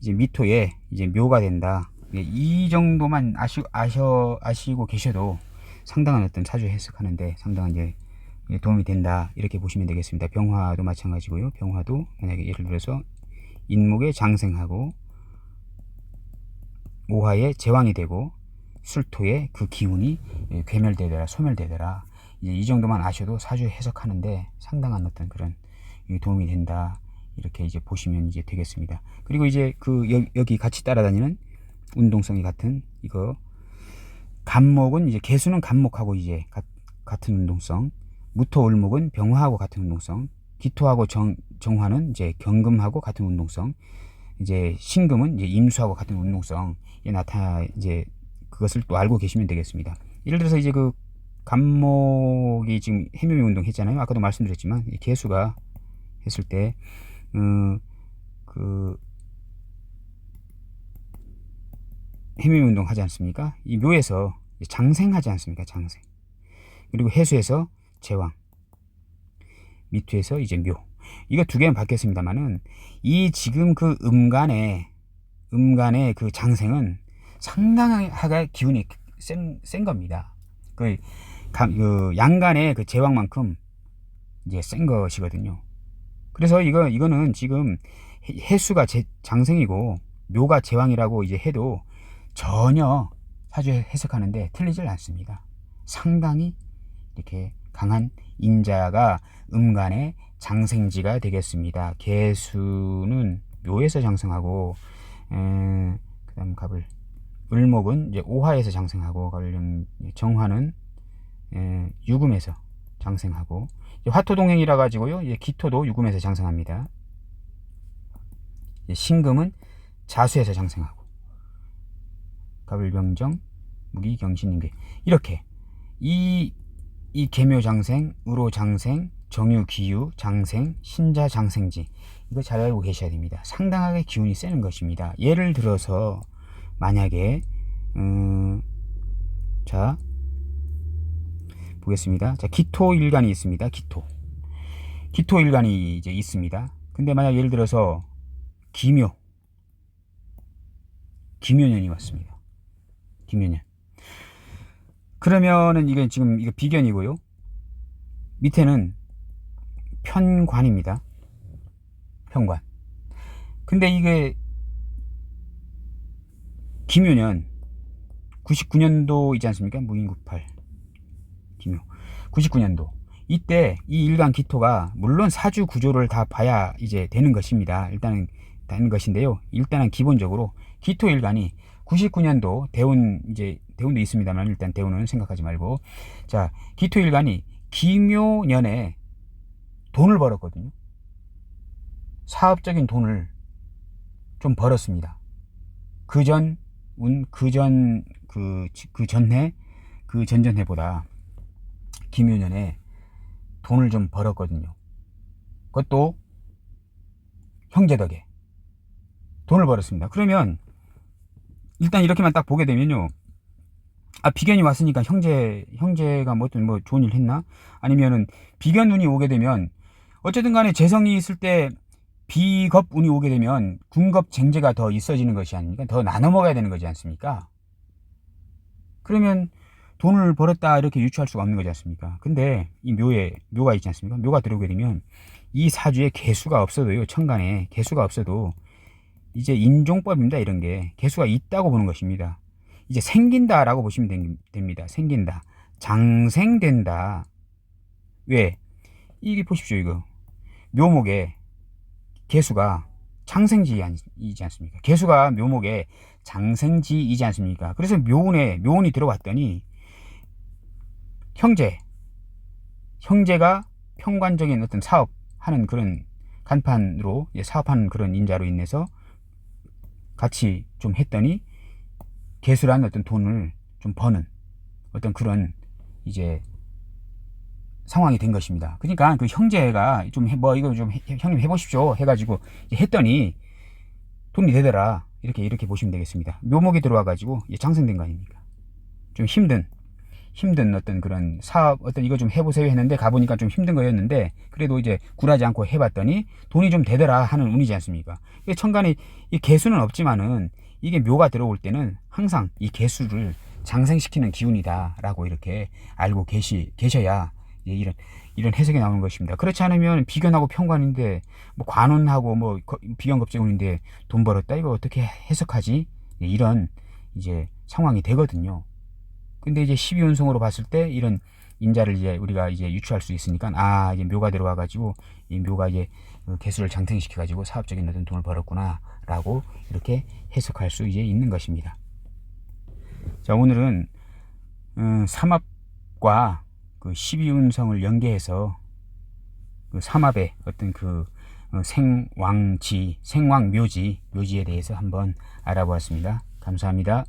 이제 미토에 이제 묘가 된다. 이 정도만 아시고 계셔도 상당한 어떤 사주 해석하는데 상당한 이제 도움이 된다. 이렇게 보시면 되겠습니다. 병화도 마찬가지고요. 병화도 만약에 예를 들어서 인목에 장생하고 오화에 제왕이 되고 술토에 그 기운이 괴멸되더라, 소멸되더라. 이제 이 정도만 아셔도 사주 해석하는데 상당한 어떤 그런 도움이 된다. 이렇게 이제 보시면 이제 되겠습니다. 그리고 이제 여기 같이 따라다니는 운동성이 같은 이거 간목은 이제 개수는 간목하고 이제 같은 운동성, 무토 을목은 병화하고 같은 운동성, 기토하고 정화는 이제 경금하고 같은 운동성, 이제 신금은 이제 임수하고 같은 운동성 이제 그것을 또 알고 계시면 되겠습니다. 예를 들어서 이제 그 간목이 지금 해묘미 운동 했잖아요. 아까도 말씀드렸지만 개수가 했을 때 그 해묘미 운동 하지 않습니까? 이 묘에서 장생하지 않습니까? 장생. 그리고 해수에서 제왕, 미투에서 이제 묘. 이거 두 개는 바뀌었습니다만은 이 지금 그 음간의 그 장생은 상당하게 기운이 센 겁니다. 그 양간의 그 제왕만큼 이제 센 것이거든요. 그래서 이거는 지금 해수가 장생이고 묘가 제왕이라고 이제 해도 전혀 사주 해석하는데 틀리질 않습니다. 상당히 이렇게 강한 인자가 음간의 장생지가 되겠습니다. 개수는 묘에서 장생하고 그다음 갑을 을목은 이제 오화에서 장생하고 정화는 유금에서 장생하고 화토동행이라 가지고요. 기토도 유금에서 장생합니다. 신금은 자수에서 장생하고 갑을병정 무기경신인계 이렇게 이 계묘장생, 의로장생, 정유기유 장생, 신자장생지 이거 잘 알고 계셔야 됩니다. 상당하게 기운이 세는 것입니다. 예를 들어서 만약에 자 보겠습니다. 자 기토일간이 있습니다. 기토일간이 이제 있습니다. 근데 만약 예를 들어서 기묘년이 왔습니다. 기묘년. 그러면은 이게 지금 이거 비견이고요. 밑에는 편관입니다. 편관. 근데 이게 기묘년 99년도이지 않습니까? 무인구팔 기묘 99년도 이때 이 일간 기토가 물론 사주 구조를 다 봐야 이제 되는 것입니다. 일단은 되는 것인데요. 일단은 기본적으로 기토 일간이 99년도 대운도 있습니다만 일단 대운은 생각하지 말고 자 기토 일간이 기묘년에 돈을 벌었거든요. 사업적인 돈을 좀 벌었습니다. 그 전전해보다 기묘년에 돈을 좀 벌었거든요. 그것도 형제 덕에 돈을 벌었습니다. 그러면 일단 이렇게만 딱 보게 되면요. 비견이 왔으니까 형제가 뭐 좋은 일 했나? 아니면은 비견 운이 오게 되면 어쨌든 간에 재성이 있을 때 비겁운이 오게 되면 군겁쟁제가 더 있어지는 것이 아닙니까? 더 나눠 먹어야 되는 거지 않습니까? 그러면 돈을 벌었다 이렇게 유추할 수가 없는 거지 않습니까? 근데 이 묘가 있지 않습니까? 묘가 들어오게 되면 이 사주에 개수가 없어도요, 천간에 개수가 없어도 이제 인종법입니다. 이런 게 개수가 있다고 보는 것입니다. 이제 생긴다라고 보시면 됩니다. 생긴다, 장생된다. 왜? 이게 보십시오. 이거 묘목에 개수가 장생지이지 않습니까? 개수가 묘목에 장생지이지 않습니까? 그래서 묘운이 들어왔더니 형제가 평관적인 어떤 사업하는 그런 간판으로 사업하는 그런 인자로 인해서 같이 좀 했더니 개수란 어떤 돈을 좀 버는 어떤 그런 이제 상황이 된 것입니다. 그러니까 그 형제가 좀 이거 좀 형님 해보십시오 해가지고 했더니 돈이 되더라. 이렇게 보시면 되겠습니다. 묘목이 들어와 가지고 장생된 거 아닙니까? 좀 힘든 어떤 그런 사업, 어떤 이거 좀 해보세요 했는데 가보니까 좀 힘든 거였는데 그래도 이제 굴하지 않고 해봤더니 돈이 좀 되더라 하는 운이지 않습니까? 천간에 이 개수는 없지만은 이게 묘가 들어올 때는 항상 이 개수를 장생시키는 기운이다라고 이렇게 알고 계셔야 이런 해석이 나오는 것입니다. 그렇지 않으면 비견하고 평관인데 뭐 관운하고 뭐 비견겁재운인데 돈 벌었다 이거 어떻게 해석하지? 이런 이제 상황이 되거든요. 근데 이제 12운성으로 봤을 때 이런 인자를 이제 우리가 이제 유추할 수 있으니까 이제 묘가 들어와 가지고 이 묘가 이제 개수를 장생시켜 가지고 사업적인 어떤 돈을 벌었구나라고 이렇게 해석할 수 이제 있는 것입니다. 자, 오늘은 삼합과 그 12운성을 연계해서 그 삼합의 어떤 그 생왕묘지에 대해서 한번 알아보았습니다. 감사합니다.